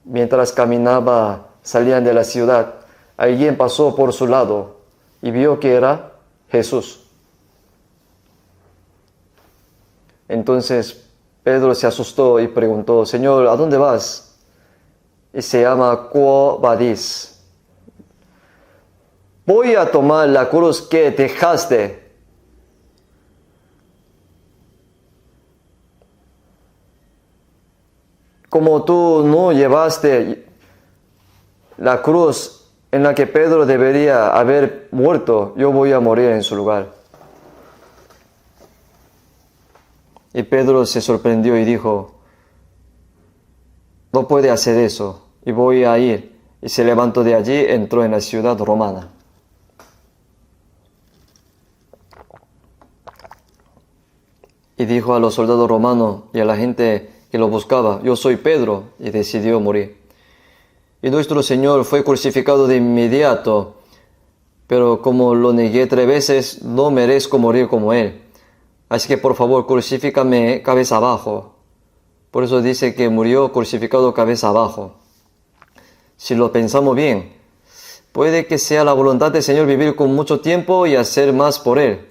Mientras caminaba, salían de la ciudad. Alguien pasó por su lado y vio que era Jesús. Entonces Pedro se asustó y preguntó, Señor, ¿a dónde vas? Y se llama Quo Vadis. Voy a tomar la cruz que dejaste. Como tú no llevaste la cruz en la que Pedro debería haber muerto, yo voy a morir en su lugar. Y Pedro se sorprendió y dijo, no puede hacer eso, y voy a ir. Y se levantó de allí, entró en la ciudad romana. Y dijo a los soldados romanos y a la gente que lo buscaba, yo soy Pedro, y decidió morir. Y nuestro Señor fue crucificado de inmediato, pero como lo negué 3 veces, no merezco morir como Él. Así que por favor, crucifícame cabeza abajo. Por eso dice que murió crucificado cabeza abajo. Si lo pensamos bien, puede que sea la voluntad del Señor vivir con mucho tiempo y hacer más por Él.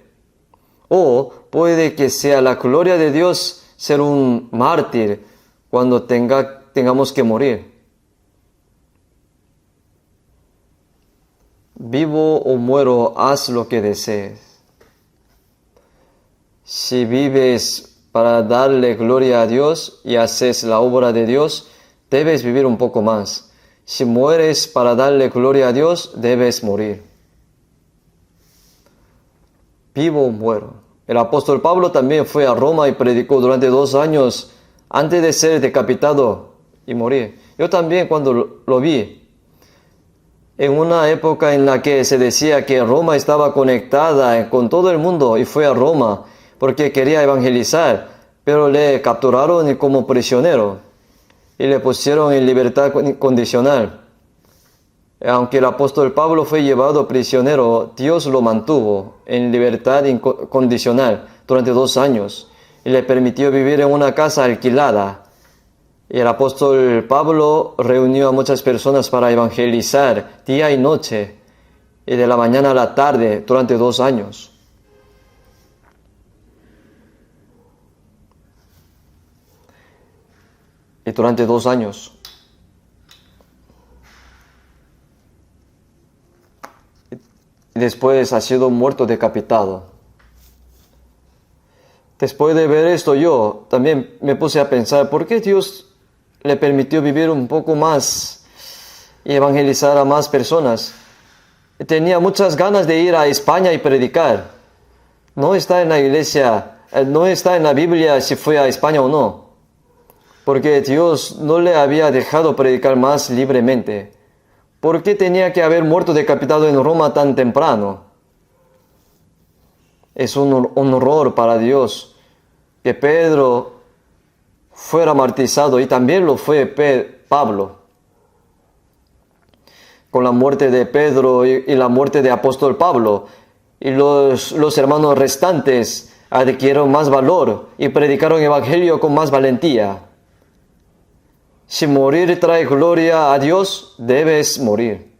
O puede que sea la gloria de Dios ser un mártir cuando tengamos que morir. Vivo o muero, haz lo que desees. Si vives para darle gloria a Dios y haces la obra de Dios, debes vivir un poco más. Si mueres para darle gloria a Dios, debes morir. Vivo o muero. El apóstol Pablo también fue a Roma y predicó durante 2 años antes de ser decapitado y morir. Yo también cuando lo vi, en una época en la que se decía que Roma estaba conectada con todo el mundo y fue a Roma porque quería evangelizar, pero le capturaron como prisionero y le pusieron en libertad condicional. Aunque el apóstol Pablo fue llevado prisionero, Dios lo mantuvo en libertad incondicional durante 2 años y le permitió vivir en una casa alquilada. Y el apóstol Pablo reunió a muchas personas para evangelizar día y noche y de la mañana a la tarde durante 2 años. Y durante 2 años. Y después ha sido muerto decapitado. Después de ver esto yo también me puse a pensar, ¿por qué Dios le permitió vivir un poco más y evangelizar a más personas? Tenía muchas ganas de ir a España y predicar. No está en la iglesia, no está en la Biblia si fue a España o no, porque Dios no le había dejado predicar más libremente. ¿Por qué tenía que haber muerto decapitado en Roma tan temprano? Es un honor para Dios que Pedro fuera martirizado y también lo fue Pablo. Con la muerte de Pedro y la muerte de apóstol Pablo, y los hermanos restantes adquirieron más valor y predicaron evangelio con más valentía. Si morir trae gloria a Dios, debes morir.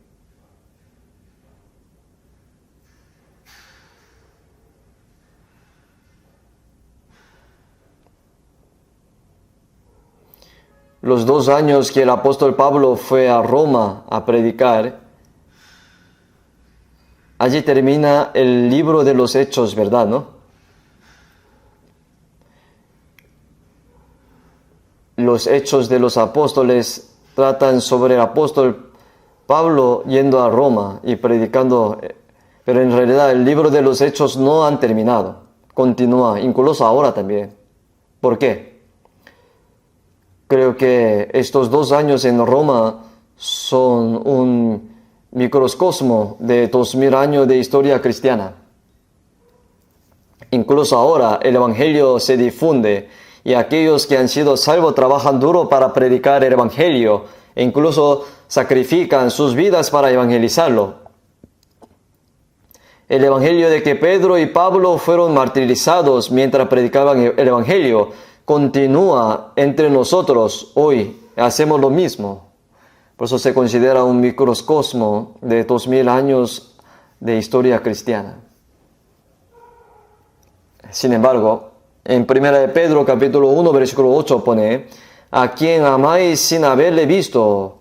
Los 2 años que el apóstol Pablo fue a Roma a predicar, allí termina el libro de los Hechos, ¿verdad, no? Los Hechos de los Apóstoles tratan sobre el apóstol Pablo yendo a Roma y predicando, pero en realidad el libro de los Hechos no han terminado, continúa, incluso ahora también. ¿Por qué? Creo que estos 2 años en Roma son un microcosmo de 2000 años de historia cristiana. Incluso ahora el evangelio se difunde y aquellos que han sido salvos trabajan duro para predicar el evangelio e incluso sacrifican sus vidas para evangelizarlo. El evangelio de que Pedro y Pablo fueron martirizados mientras predicaban el evangelio continúa entre nosotros hoy. Hacemos lo mismo. Por eso se considera un microcosmo de 2000 años de historia cristiana. Sin embargo, en 1 de Pedro capítulo 1 versículo 8 pone: a quien amáis sin haberle visto,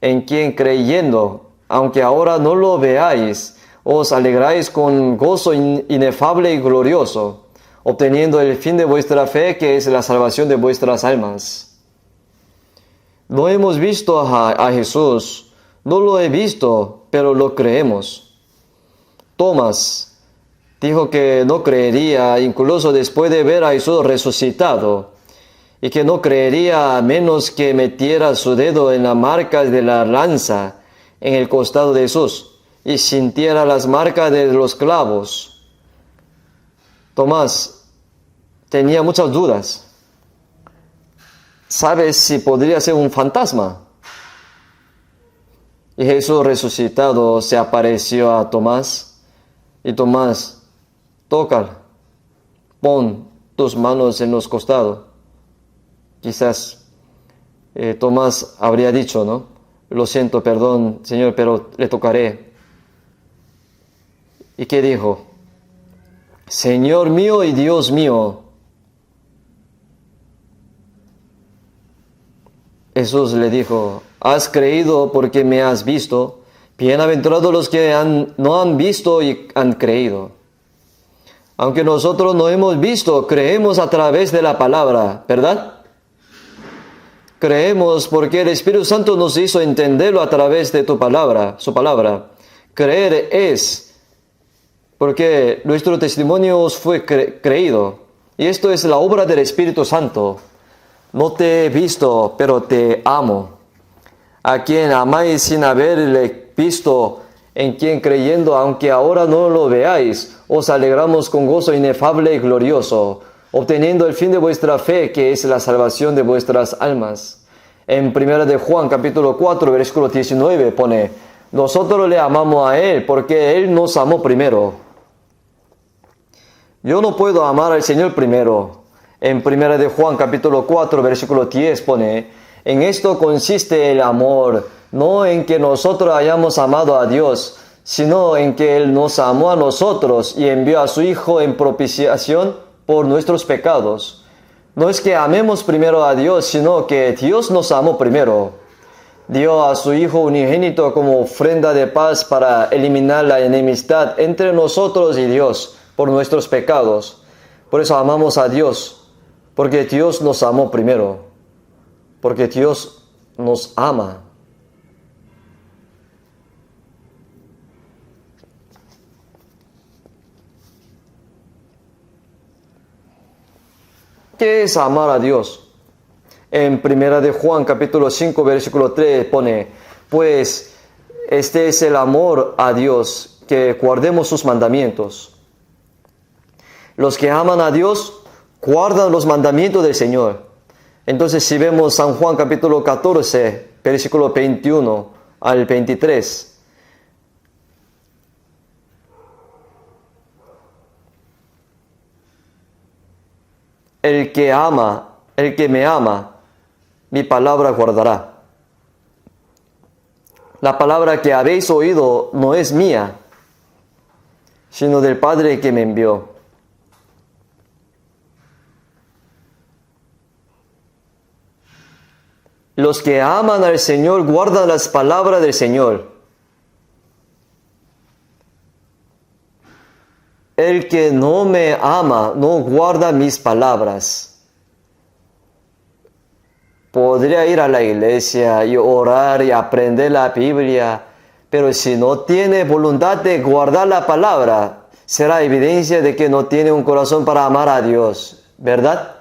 en quien creyendo, aunque ahora no lo veáis, os alegráis con gozo inefable y glorioso, obteniendo el fin de vuestra fe, que es la salvación de vuestras almas. No hemos visto a Jesús, no lo he visto, pero lo creemos. Tomás dijo que no creería incluso después de ver a Jesús resucitado, y que no creería a menos que metiera su dedo en las marcas de la lanza en el costado de Jesús y sintiera las marcas de los clavos. Tomás tenía muchas dudas. ¿Sabes si podría ser un fantasma? Y Jesús resucitado se apareció a Tomás, y Tomás: tócala, pon tus manos en los costados. Quizás Tomás habría dicho, ¿no? Lo siento, perdón, Señor, pero le tocaré. ¿Y qué dijo? Señor mío y Dios mío. Jesús le dijo, has creído porque me has visto. Bienaventurados los que no han visto y han creído. Aunque nosotros no hemos visto, creemos a través de la palabra, ¿verdad? Creemos porque el Espíritu Santo nos hizo entenderlo a través de tu palabra, su palabra. Creer es porque nuestro testimonio os fue creído. Y esto es la obra del Espíritu Santo. No te he visto, pero te amo. A quien amáis sin haberle visto, en quien creyendo, aunque ahora no lo veáis, os alegramos con gozo inefable y glorioso, obteniendo el fin de vuestra fe, que es la salvación de vuestras almas. En 1 de Juan, capítulo 4, versículo 19, pone, nosotros le amamos a Él, porque Él nos amó primero. Yo no puedo amar al Señor primero. En 1 de Juan, capítulo 4, versículo 10, pone, en esto consiste el amor, no en que nosotros hayamos amado a Dios, sino en que Él nos amó a nosotros y envió a su Hijo en propiciación por nuestros pecados. No es que amemos primero a Dios, sino que Dios nos amó primero. Dio a su Hijo unigénito como ofrenda de paz para eliminar la enemistad entre nosotros y Dios por nuestros pecados. Por eso amamos a Dios, porque Dios nos amó primero, porque Dios nos ama. ¿Qué es amar a Dios? En 1 de Juan, capítulo 5, versículo 3, pone, pues este es el amor a Dios, que guardemos sus mandamientos. Los que aman a Dios guardan los mandamientos del Señor. Entonces, si vemos San Juan, capítulo 14, versículo 21 al 23, el que me ama, mi palabra guardará. La palabra que habéis oído no es mía, sino del Padre que me envió. Los que aman al Señor guardan las palabras del Señor. El que no me ama no guarda mis palabras. Podría ir a la iglesia y orar y aprender la Biblia, pero si no tiene voluntad de guardar la palabra, será evidencia de que no tiene un corazón para amar a Dios, ¿verdad?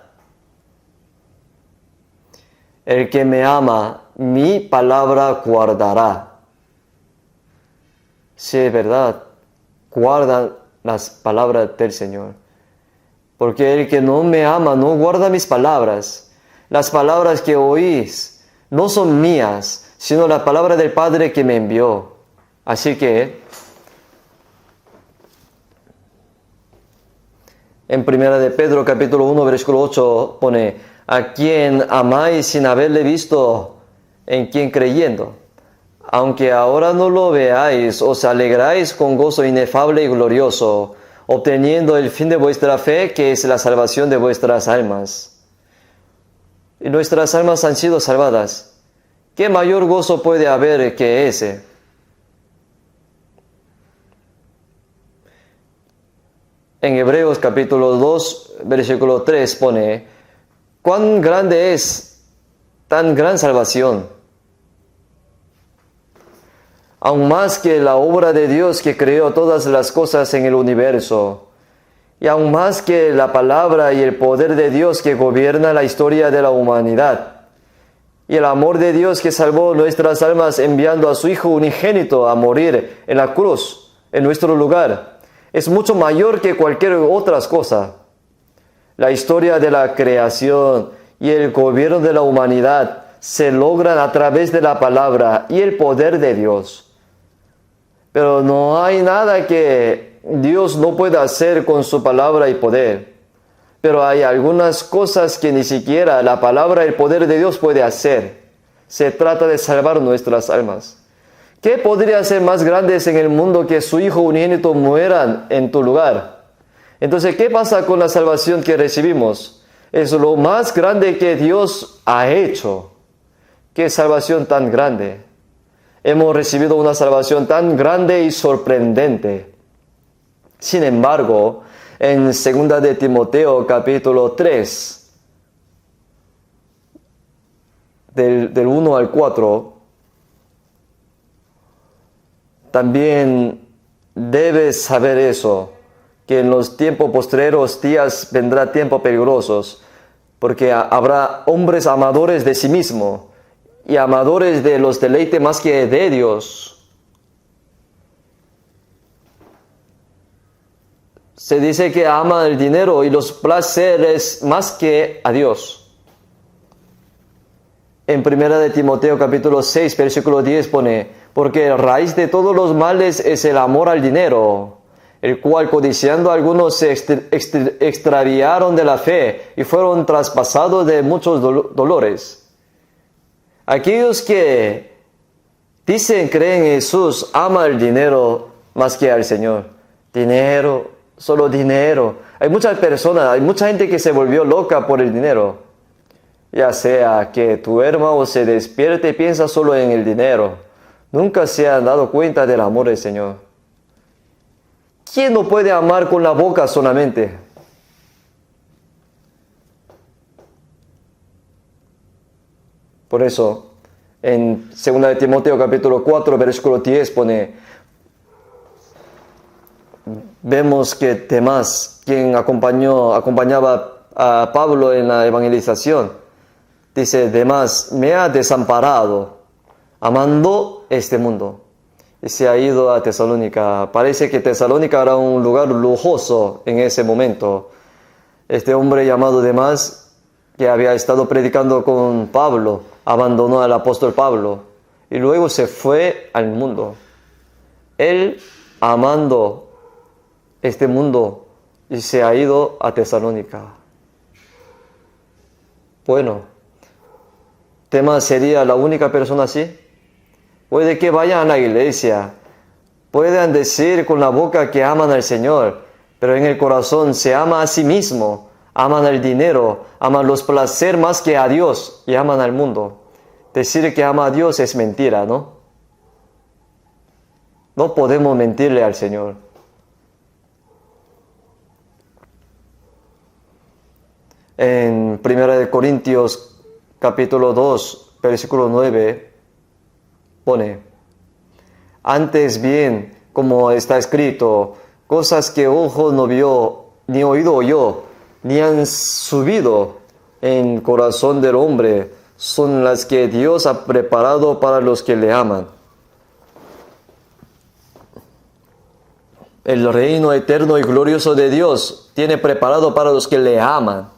El que me ama, mi palabra guardará. Sí, es verdad, guardan las palabras del Señor. Porque el que no me ama no guarda mis palabras. Las palabras que oís no son mías, sino la palabra del Padre que me envió. Así que, en 1 de Pedro, capítulo 1, versículo 8, pone, a quien amáis sin haberle visto, en quien creyendo. Aunque ahora no lo veáis, os alegráis con gozo inefable y glorioso, obteniendo el fin de vuestra fe, que es la salvación de vuestras almas. Y nuestras almas han sido salvadas. ¿Qué mayor gozo puede haber que ese? En Hebreos capítulo 2, versículo 3 pone, ¿cuán grande es tan gran salvación? Aún más que la obra de Dios que creó todas las cosas en el universo, y aún más que la palabra y el poder de Dios que gobierna la historia de la humanidad, y el amor de Dios que salvó nuestras almas enviando a su Hijo unigénito a morir en la cruz, en nuestro lugar, es mucho mayor que cualquier otra cosa. La historia de la creación y el gobierno de la humanidad se logran a través de la palabra y el poder de Dios. Pero no hay nada que Dios no pueda hacer con su palabra y poder. Pero hay algunas cosas que ni siquiera la palabra, el poder de Dios puede hacer. Se trata de salvar nuestras almas. ¿Qué podría ser más grande en el mundo que su Hijo unigénito muera en tu lugar? Entonces, ¿qué pasa con la salvación que recibimos? Es lo más grande que Dios ha hecho. ¡Qué salvación tan grande! Hemos recibido una salvación tan grande y sorprendente. Sin embargo, en 2 de Timoteo capítulo 3, del 1 al 4, también debes saber eso, que en los tiempos postreros días vendrá tiempos peligrosos, porque habrá hombres amadores de sí mismo y amadores de los deleites más que de Dios. Se dice que ama el dinero y los placeres más que a Dios. En 1 de Timoteo capítulo 6, versículo 10 pone: porque la raíz de todos los males es el amor al dinero, el cual codiciando algunos se extraviaron de la fe y fueron traspasados de muchos dolores. Aquellos que dicen creen en Jesús aman el dinero más que al Señor. Dinero, solo dinero. Hay muchas personas, hay mucha gente que se volvió loca por el dinero. Ya sea que tu hermano se despierte y piensa solo en el dinero. Nunca se han dado cuenta del amor del Señor. ¿Quién no puede amar con la boca solamente? Por eso, en 2 de Timoteo capítulo 4, versículo 10 pone: vemos que Demas, quien acompañaba a Pablo en la evangelización, dice: Demas me ha desamparado, amando este mundo, y se ha ido a Tesalónica. Parece que Tesalónica era un lugar lujoso en ese momento. Este hombre llamado Demas, que había estado predicando con Pablo, abandonó al apóstol Pablo y luego se fue al mundo. Él amando este mundo y se ha ido a Tesalónica. Bueno, Demas sería la única persona así. Puede que vayan a la iglesia, puedan decir con la boca que aman al Señor, pero en el corazón se ama a sí mismo, aman el dinero, aman los placeres más que a Dios y aman al mundo. Decir que ama a Dios es mentira, ¿no? No podemos mentirle al Señor. En 1 Corintios capítulo 2, versículo 9, pone: antes bien, como está escrito, cosas que ojo no vio, ni oído oyó, ni han subido en corazón del hombre, son las que Dios ha preparado para los que le aman. El reino eterno y glorioso de Dios tiene preparado para los que le aman.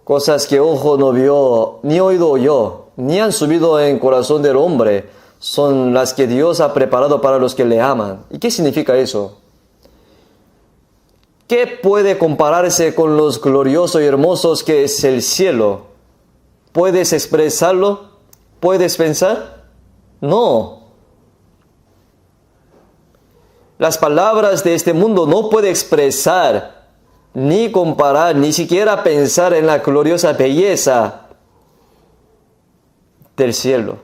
Cosas que ojo no vio, ni oído oyó, ni han subido en corazón del hombre, son las que Dios ha preparado para los que le aman. ¿Y qué significa eso? ¿Qué puede compararse con los gloriosos y hermosos que es el cielo? ¿Puedes expresarlo? ¿Puedes pensar? No. Las palabras de este mundo no pueden expresar, ni comparar, ni siquiera pensar en la gloriosa belleza del cielo.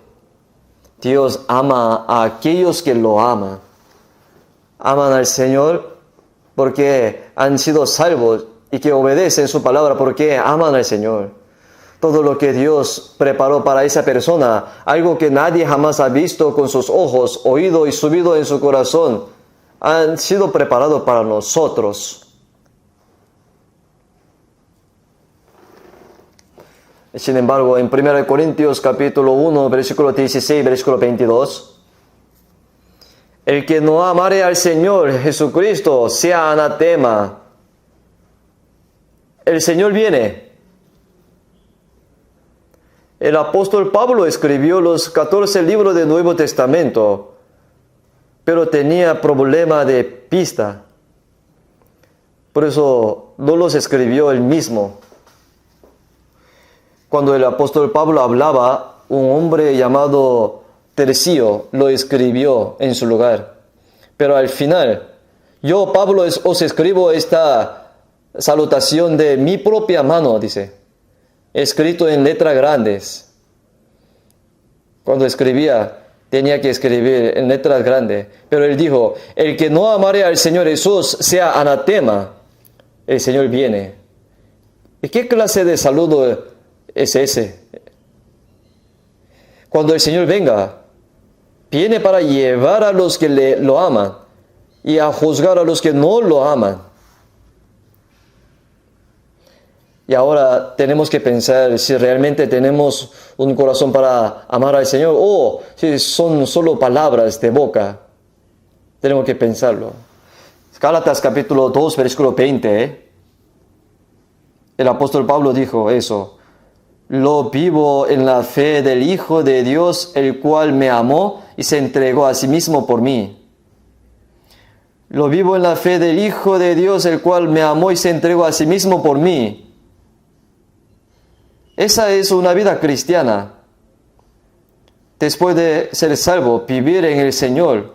Dios ama a aquellos que lo aman. Aman al Señor porque han sido salvos y que obedecen su palabra porque aman al Señor. Todo lo que Dios preparó para esa persona, algo que nadie jamás ha visto con sus ojos, oído y subido en su corazón, han sido preparados para nosotros. Sin embargo, en 1 Corintios capítulo 1, versículo 16, versículo 22, el que no amare al Señor Jesucristo sea anatema. El Señor viene. El apóstol Pablo escribió los 14 libros del Nuevo Testamento, pero tenía problema de pista. Por eso no los escribió él mismo. Cuando el apóstol Pablo hablaba, un hombre llamado Tercio lo escribió en su lugar. Pero al final, yo, Pablo, os escribo esta salutación de mi propia mano, dice, escrito en letras grandes. Cuando escribía, tenía que escribir en letras grandes. Pero él dijo, el que no amare al Señor Jesús sea anatema. El Señor viene. ¿Y qué clase de saludo es ese? Cuando el Señor venga, viene para llevar a los que lo aman y a juzgar a los que no lo aman. Y ahora tenemos que pensar si realmente tenemos un corazón para amar al Señor o si son solo palabras de boca. Tenemos que pensarlo. Gálatas capítulo 2, versículo 20. El apóstol Pablo dijo eso. Lo vivo en la fe del Hijo de Dios, el cual me amó y se entregó a sí mismo por mí. Lo vivo en la fe del Hijo de Dios, el cual me amó y se entregó a sí mismo por mí. Esa es una vida cristiana. Después de ser salvo, vivir en el Señor.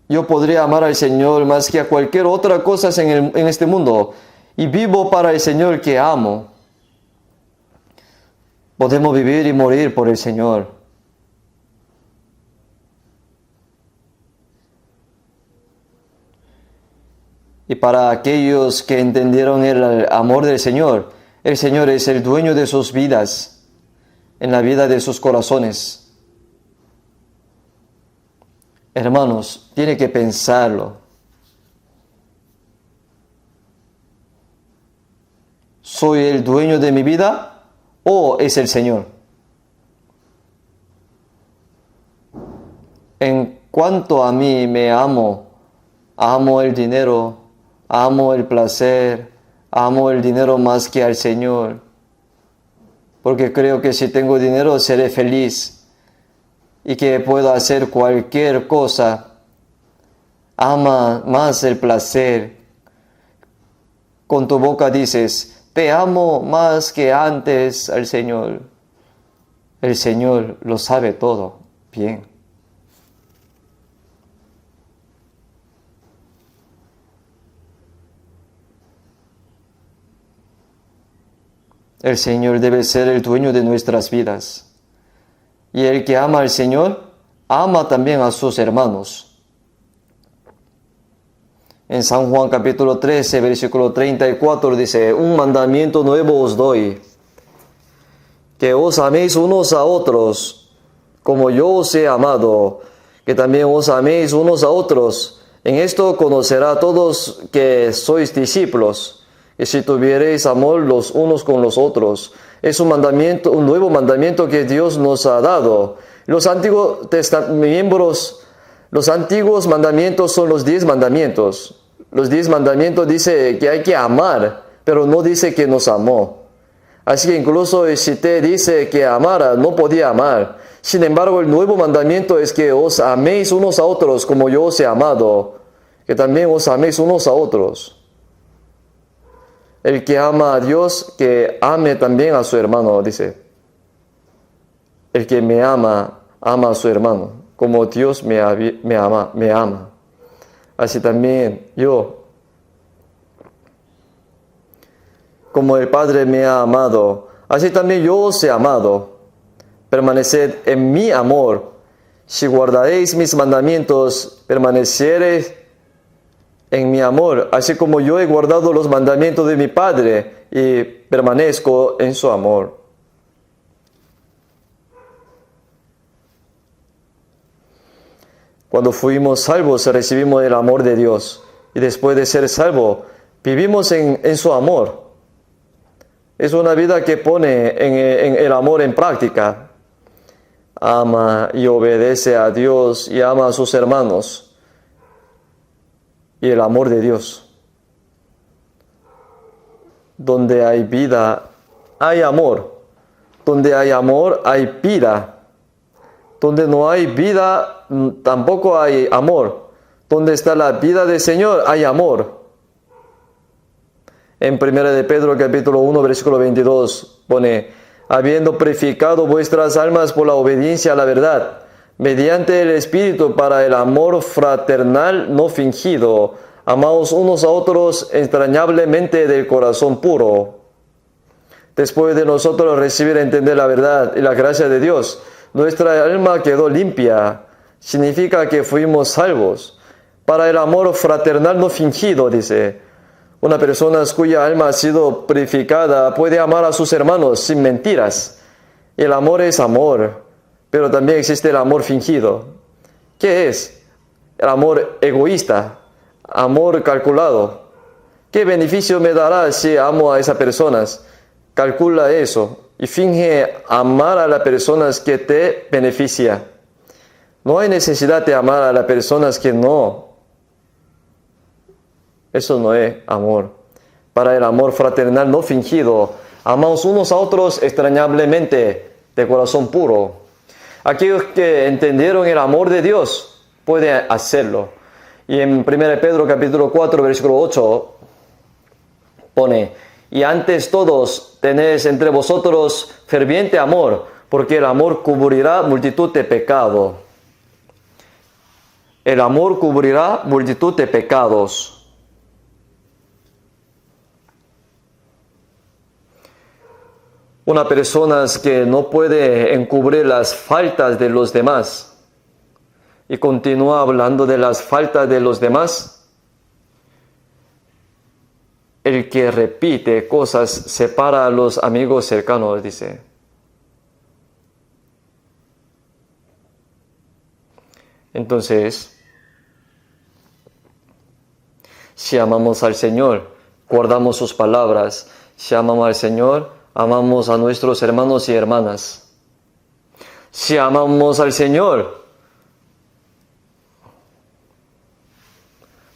Yo podría amar al Señor más que a cualquier otra cosa en este mundo. Y vivo para el Señor que amo. Podemos vivir y morir por el Señor. Y para aquellos que entendieron el amor del Señor, el Señor es el dueño de sus vidas, en la vida de sus corazones. Hermanos, tiene que pensarlo. ¿Soy el dueño de mi vida o es el Señor? En cuanto a mí me amo el dinero, amo el placer, amo el dinero más que al Señor, porque creo que si tengo dinero seré feliz y que puedo hacer cualquier cosa. Ama más el placer. Con tu boca dices, te amo más que antes al Señor. El Señor lo sabe todo bien. El Señor debe ser el dueño de nuestras vidas. Y el que ama al Señor, ama también a sus hermanos. En San Juan capítulo 13, versículo 34 dice, un mandamiento nuevo os doy, que os améis unos a otros, como yo os he amado, que también os améis unos a otros. En esto conocerá a todos que sois discípulos, y si tuviereis amor los unos con los otros. Es un mandamiento, un nuevo mandamiento que Dios nos ha dado. Los antiguos mandamientos son los 10 mandamientos. Los 10 mandamientos dice que hay que amar, pero no dice que nos amó. Así que incluso si te dice que amara, no podía amar. Sin embargo, el nuevo mandamiento es que os améis unos a otros como yo os he amado, que también os améis unos a otros. El que ama a Dios, que ame también a su hermano, dice. El que me ama, ama a su hermano, como Dios me ama. Así también yo, como el Padre me ha amado, así también yo os he amado. Permaneced en mi amor. Si guardaréis mis mandamientos, permaneceréis en mi amor, así como yo he guardado los mandamientos de mi Padre y permanezco en su amor. Cuando fuimos salvos, recibimos el amor de Dios. Y después de ser salvos, vivimos en su amor. Es una vida que pone en el amor en práctica. Ama y obedece a Dios y ama a sus hermanos. Y el amor de Dios. Donde hay vida, hay amor. Donde hay amor, hay vida. Donde no hay vida, tampoco hay amor. Donde está la vida del Señor, hay amor. En 1 de Pedro capítulo 1, versículo 22, pone, habiendo purificado vuestras almas por la obediencia a la verdad, mediante el Espíritu para el amor fraternal no fingido, amaos unos a otros entrañablemente del corazón puro. Después de nosotros recibir y entender la verdad y la gracia de Dios, nuestra alma quedó limpia. Significa que fuimos salvos. Para el amor fraternal no fingido, dice. Una persona cuya alma ha sido purificada puede amar a sus hermanos sin mentiras. El amor es amor, pero también existe el amor fingido. ¿Qué es? El amor egoísta, amor calculado. ¿Qué beneficio me dará si amo a esas personas? Calcula eso y finge amar a las personas que te benefician. No hay necesidad de amar a las personas que no. Eso no es amor. Para el amor fraternal no fingido, amamos unos a otros extrañablemente, de corazón puro. Aquellos que entendieron el amor de Dios pueden hacerlo. Y en 1 Pedro capítulo 4, versículo 8, pone, y antes todos tenéis entre vosotros ferviente amor, porque el amor cubrirá multitud de pecado. El amor cubrirá multitud de pecados. Una persona que no puede encubrir las faltas de los demás y continúa hablando de las faltas de los demás, el que repite cosas separa a los amigos cercanos, dice. Entonces, si amamos al Señor, guardamos sus palabras. Si amamos al Señor, amamos a nuestros hermanos y hermanas. Si amamos al Señor,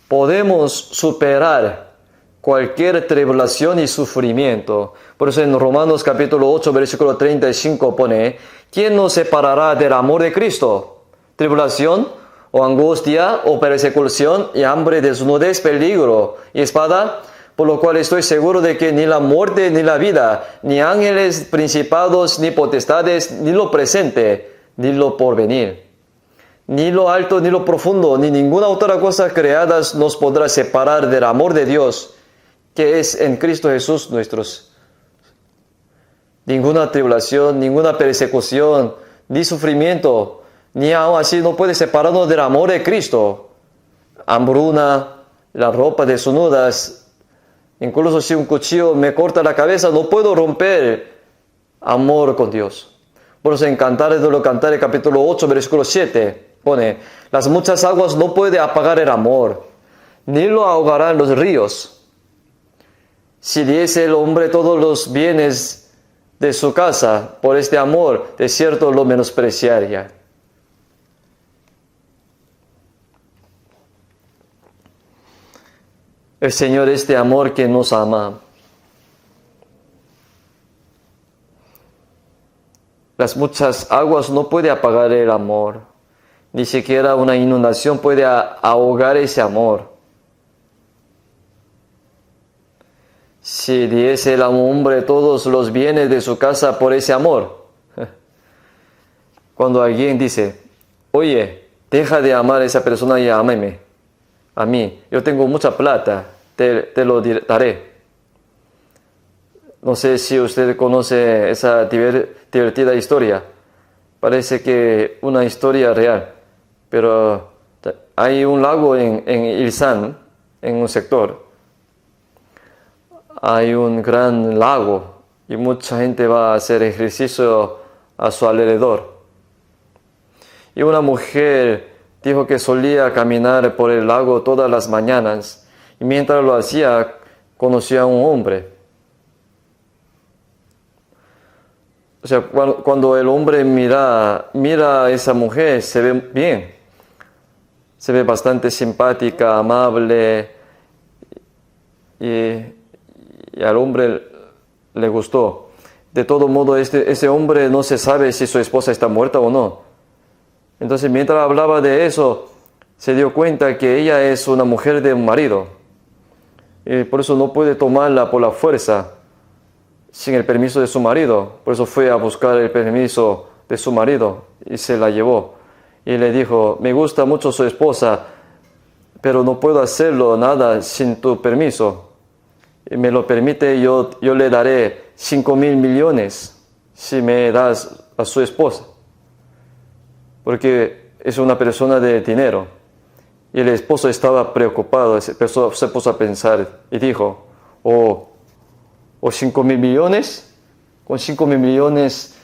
podemos superar cualquier tribulación y sufrimiento. Por eso en Romanos capítulo 8, versículo 35 pone, ¿quién nos separará del amor de Cristo? ¿Tribulación, o angustia, o persecución, y hambre, desnudez, peligro, y espada? Por lo cual estoy seguro de que ni la muerte, ni la vida, ni ángeles, principados, ni potestades, ni lo presente, ni lo porvenir, ni lo alto, ni lo profundo, ni ninguna otra cosa creada nos podrá separar del amor de Dios, que es en Cristo Jesús nuestros. Ninguna tribulación, ninguna persecución, ni sufrimiento, ni aún así no puede separarnos del amor de Cristo. Hambruna, las ropas desnudas, incluso si un cuchillo me corta la cabeza, no puedo romper amor con Dios. Por eso en Cantares de los Cantares, capítulo 8, versículo 7, pone, las muchas aguas no pueden apagar el amor, ni lo ahogarán los ríos. Si diese el hombre todos los bienes de su casa por este amor, de cierto lo menospreciaría. El Señor es de amor que nos ama. Las muchas aguas no pueden apagar el amor. Ni siquiera una inundación puede ahogar ese amor. Si diese el hombre todos los bienes de su casa por ese amor. Cuando alguien dice, oye, deja de amar a esa persona y ámame a mí. Yo tengo mucha plata, te lo daré. No sé si usted conoce esa divertida historia. Parece que una historia real. Pero hay un lago en Ilsan, en un sector. Hay un gran lago y mucha gente va a hacer ejercicio a su alrededor. Y una mujer dijo que solía caminar por el lago todas las mañanas y mientras lo hacía conoció a un hombre. O sea, cuando el hombre mira a esa mujer, se ve bien. Se ve bastante simpática, amable y al hombre le gustó. De todo modo, ese hombre no se sabe si su esposa está muerta o no. Entonces, mientras hablaba de eso, se dio cuenta que ella es una mujer de un marido. Y por eso no puede tomarla por la fuerza sin el permiso de su marido. Por eso fue a buscar el permiso de su marido y se la llevó. Y le dijo, me gusta mucho su esposa, pero no puedo hacerlo nada sin tu permiso. Y me lo permite, yo le daré 5,000 millones si me das a su esposa. Porque es una persona de dinero. Y el esposo estaba preocupado, se puso a pensar y dijo, ¿o 5,000 millones? Con 5,000 millones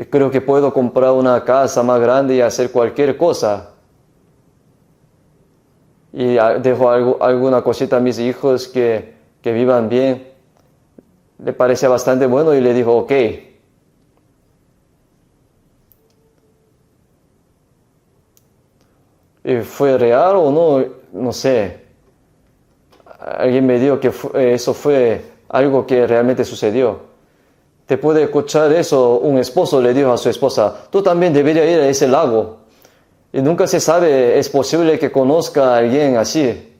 creo que puedo comprar una casa más grande y hacer cualquier cosa. Y dejo alguna cosita a mis hijos que vivan bien. Le parecía bastante bueno y le dijo, ok. ¿Y fue real o no? No sé. Alguien me dijo que eso fue algo que realmente sucedió. Te puede escuchar eso, un esposo le dijo a su esposa, tú también deberías ir a ese lago. Y nunca se sabe, es posible que conozca a alguien así.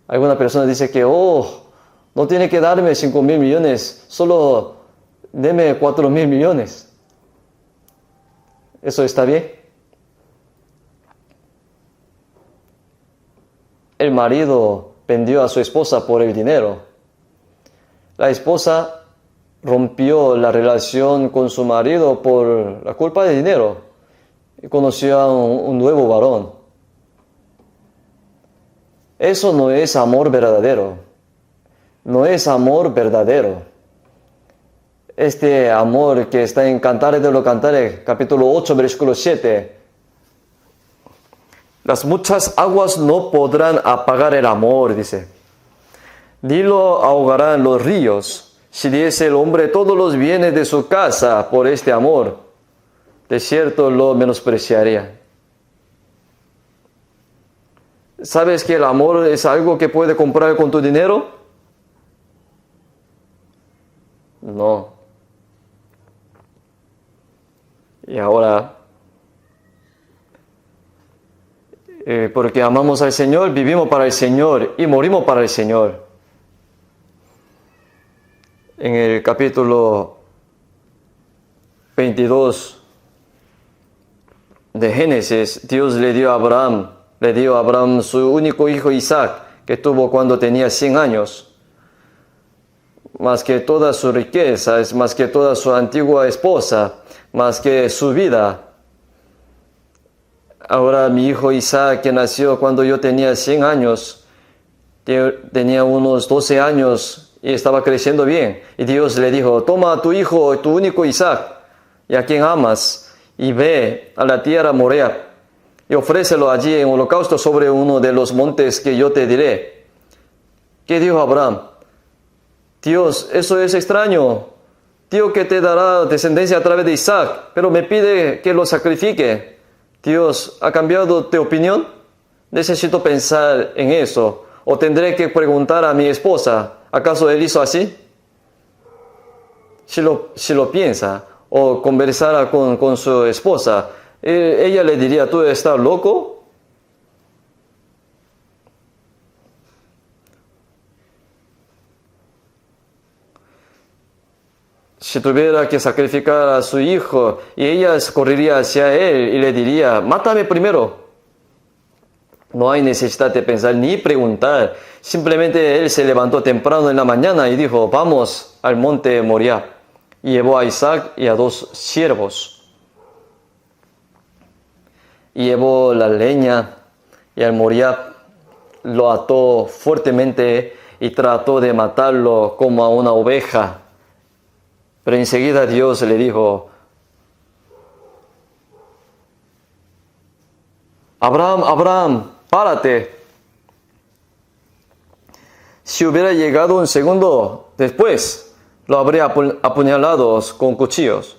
Alguna persona dice que, no tiene que darme 5,000 millones, solo deme 4,000 millones. ¿Eso está bien? El marido vendió a su esposa por el dinero. La esposa rompió la relación con su marido por la culpa del dinero y conoció a un nuevo varón. Eso no es amor verdadero. No es amor verdadero. Este amor que está en Cantares de los Cantares, capítulo 8, versículo 7. Las muchas aguas no podrán apagar el amor, dice. Ni lo ahogarán los ríos. Si diese el hombre todos los bienes de su casa por este amor, de cierto lo menospreciaría. ¿Sabes que el amor es algo que puede comprar con tu dinero? No. Y ahora, porque amamos al Señor, vivimos para el Señor y morimos para el Señor. En el capítulo 22 de Génesis, Dios le dio a Abraham su único hijo Isaac, que tuvo cuando tenía 100 años. Más que toda su riqueza, es más que toda su antigua esposa, más que su vida. Ahora mi hijo Isaac, que nació cuando yo tenía 100 años, tenía unos 12 años y estaba creciendo bien. Y Dios le dijo, toma a tu hijo, tu único Isaac, y a quien amas, y ve a la tierra Morea, y ofrécelo allí en holocausto sobre uno de los montes que yo te diré. ¿Qué dijo Abraham? Dios, eso es extraño. Dios que te dará descendencia a través de Isaac, pero me pide que lo sacrifique. Dios, ¿ha cambiado de opinión? Necesito pensar en eso. ¿O tendré que preguntar a mi esposa, ¿acaso él hizo así? Si lo piensa, o conversara con su esposa, ella le diría, ¿tú estás loco? Si tuviera que sacrificar a su hijo, y ella correría hacia él y le diría, mátame primero. No hay necesidad de pensar ni preguntar. Simplemente él se levantó temprano en la mañana y dijo, vamos al monte Moriah. Y llevó a Isaac y a 2 siervos. Y llevó la leña y al Moriah lo ató fuertemente y trató de matarlo como a una oveja. Pero enseguida Dios le dijo, Abraham, Abraham, párate. Si hubiera llegado un segundo después, lo habría apuñalado con cuchillos.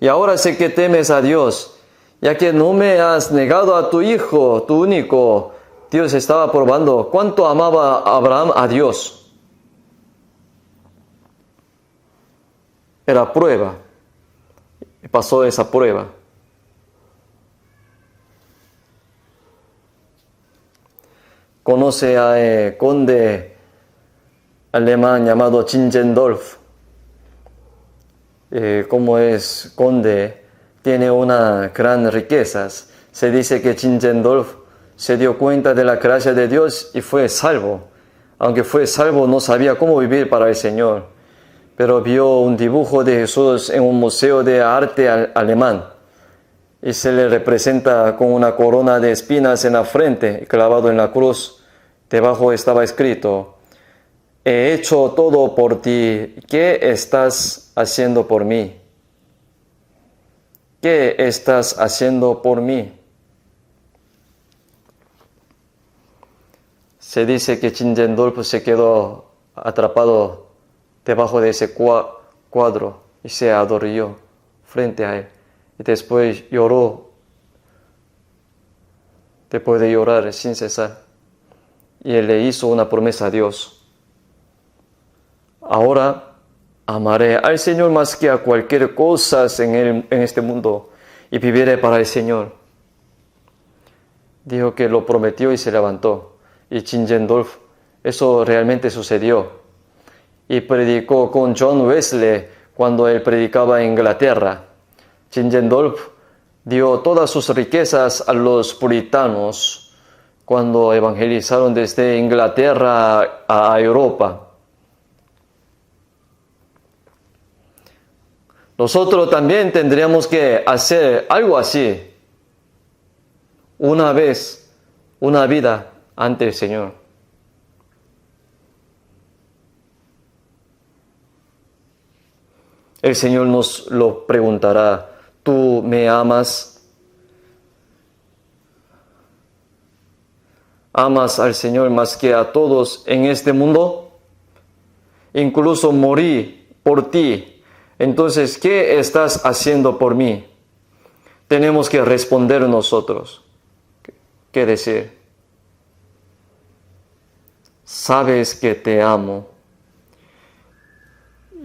Y ahora sé que temes a Dios, ya que no me has negado a tu hijo, tu único. Dios estaba probando cuánto amaba Abraham a Dios. Era prueba. Y pasó esa prueba. conoce a conde alemán llamado Zinzendorf. Como es conde, tiene una gran riqueza. Se dice que Zinzendorf se dio cuenta de la gracia de Dios y fue salvo. Aunque fue salvo, no sabía cómo vivir para el Señor. Pero vio un dibujo de Jesús en un museo de arte alemán. Y se le representa con una corona de espinas en la frente, clavado en la cruz. Debajo estaba escrito: he hecho todo por ti. ¿Qué estás haciendo por mí? ¿Qué estás haciendo por mí? Se dice que Zinzendorf se quedó atrapado debajo de ese cuadro y se adoró frente a él. Y después lloró, después de llorar sin cesar. Y él le hizo una promesa a Dios: ahora amaré al Señor más que a cualquier cosa en este mundo y viviré para el Señor. Dijo que lo prometió y se levantó. Y Zinzendorf, eso realmente sucedió. Y predicó con John Wesley cuando él predicaba en Inglaterra. Zinzendorf dio todas sus riquezas a los puritanos cuando evangelizaron desde Inglaterra a Europa. Nosotros también tendríamos que hacer algo así. Una vez, una vida ante el Señor. El Señor nos lo preguntará: ¿tú me amas? ¿Amas al Señor más que a todos en este mundo? Incluso morí por ti. Entonces, ¿qué estás haciendo por mí? Tenemos que responder nosotros. ¿Qué decir? Sabes que te amo.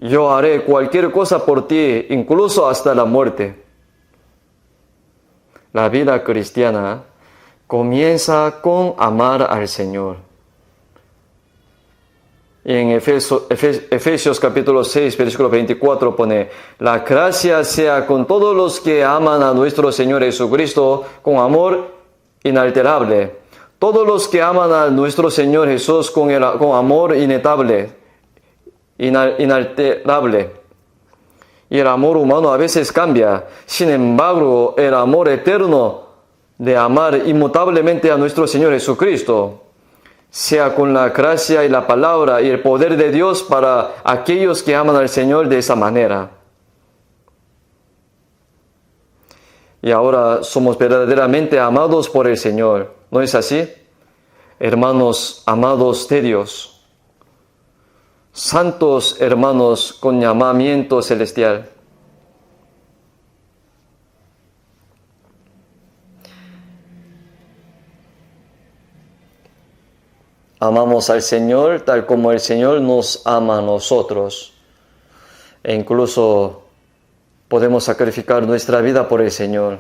Yo haré cualquier cosa por ti, incluso hasta la muerte. La vida cristiana comienza con amar al Señor. Y en Efesios capítulo 6, versículo 24 pone: la gracia sea con todos los que aman a nuestro Señor Jesucristo con amor inalterable. Todos los que aman a nuestro Señor Jesús con amor inalterable. Y el amor humano a veces cambia. Sin embargo, el amor eterno de amar inmutablemente a nuestro Señor Jesucristo, sea con la gracia y la palabra y el poder de Dios para aquellos que aman al Señor de esa manera. Y ahora somos verdaderamente amados por el Señor. ¿No es así? Hermanos amados de Dios, santos hermanos con llamamiento celestial. Amamos al Señor tal como el Señor nos ama a nosotros. E incluso podemos sacrificar nuestra vida por el Señor.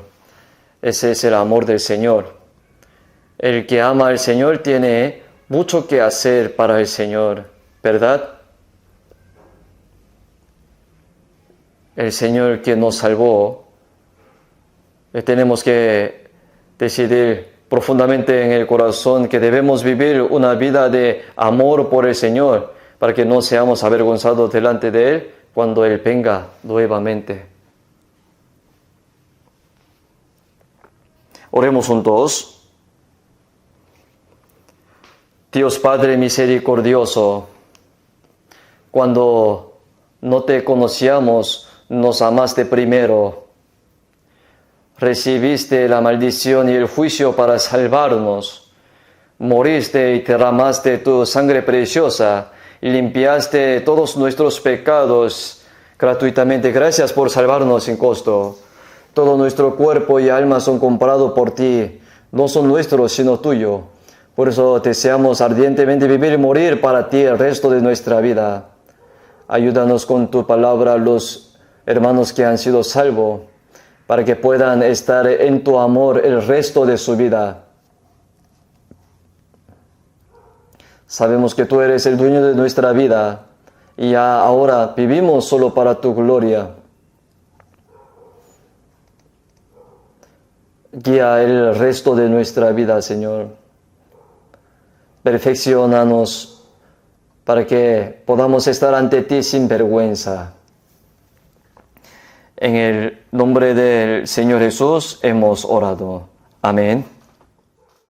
Ese es el amor del Señor. El que ama al Señor tiene mucho que hacer para el Señor, ¿verdad? El Señor que nos salvó, tenemos que decidir profundamente en el corazón que debemos vivir una vida de amor por el Señor, para que no seamos avergonzados delante de Él cuando Él venga nuevamente. Oremos juntos. Dios Padre misericordioso, cuando no te conocíamos, nos amaste primero. Recibiste la maldición y el juicio para salvarnos. Moriste y derramaste tu sangre preciosa y limpiaste todos nuestros pecados gratuitamente. Gracias por salvarnos sin costo. Todo nuestro cuerpo y alma son comprados por ti. No son nuestros, sino tuyo. Por eso deseamos ardientemente vivir y morir para ti el resto de nuestra vida. Ayúdanos con tu palabra a los hermanos que han sido salvos, para que puedan estar en tu amor el resto de su vida. Sabemos que tú eres el dueño de nuestra vida y ya ahora vivimos solo para tu gloria. Guía el resto de nuestra vida, Señor. Perfecciónanos para que podamos estar ante ti sin vergüenza. En el nombre del Señor Jesús hemos orado. Amén.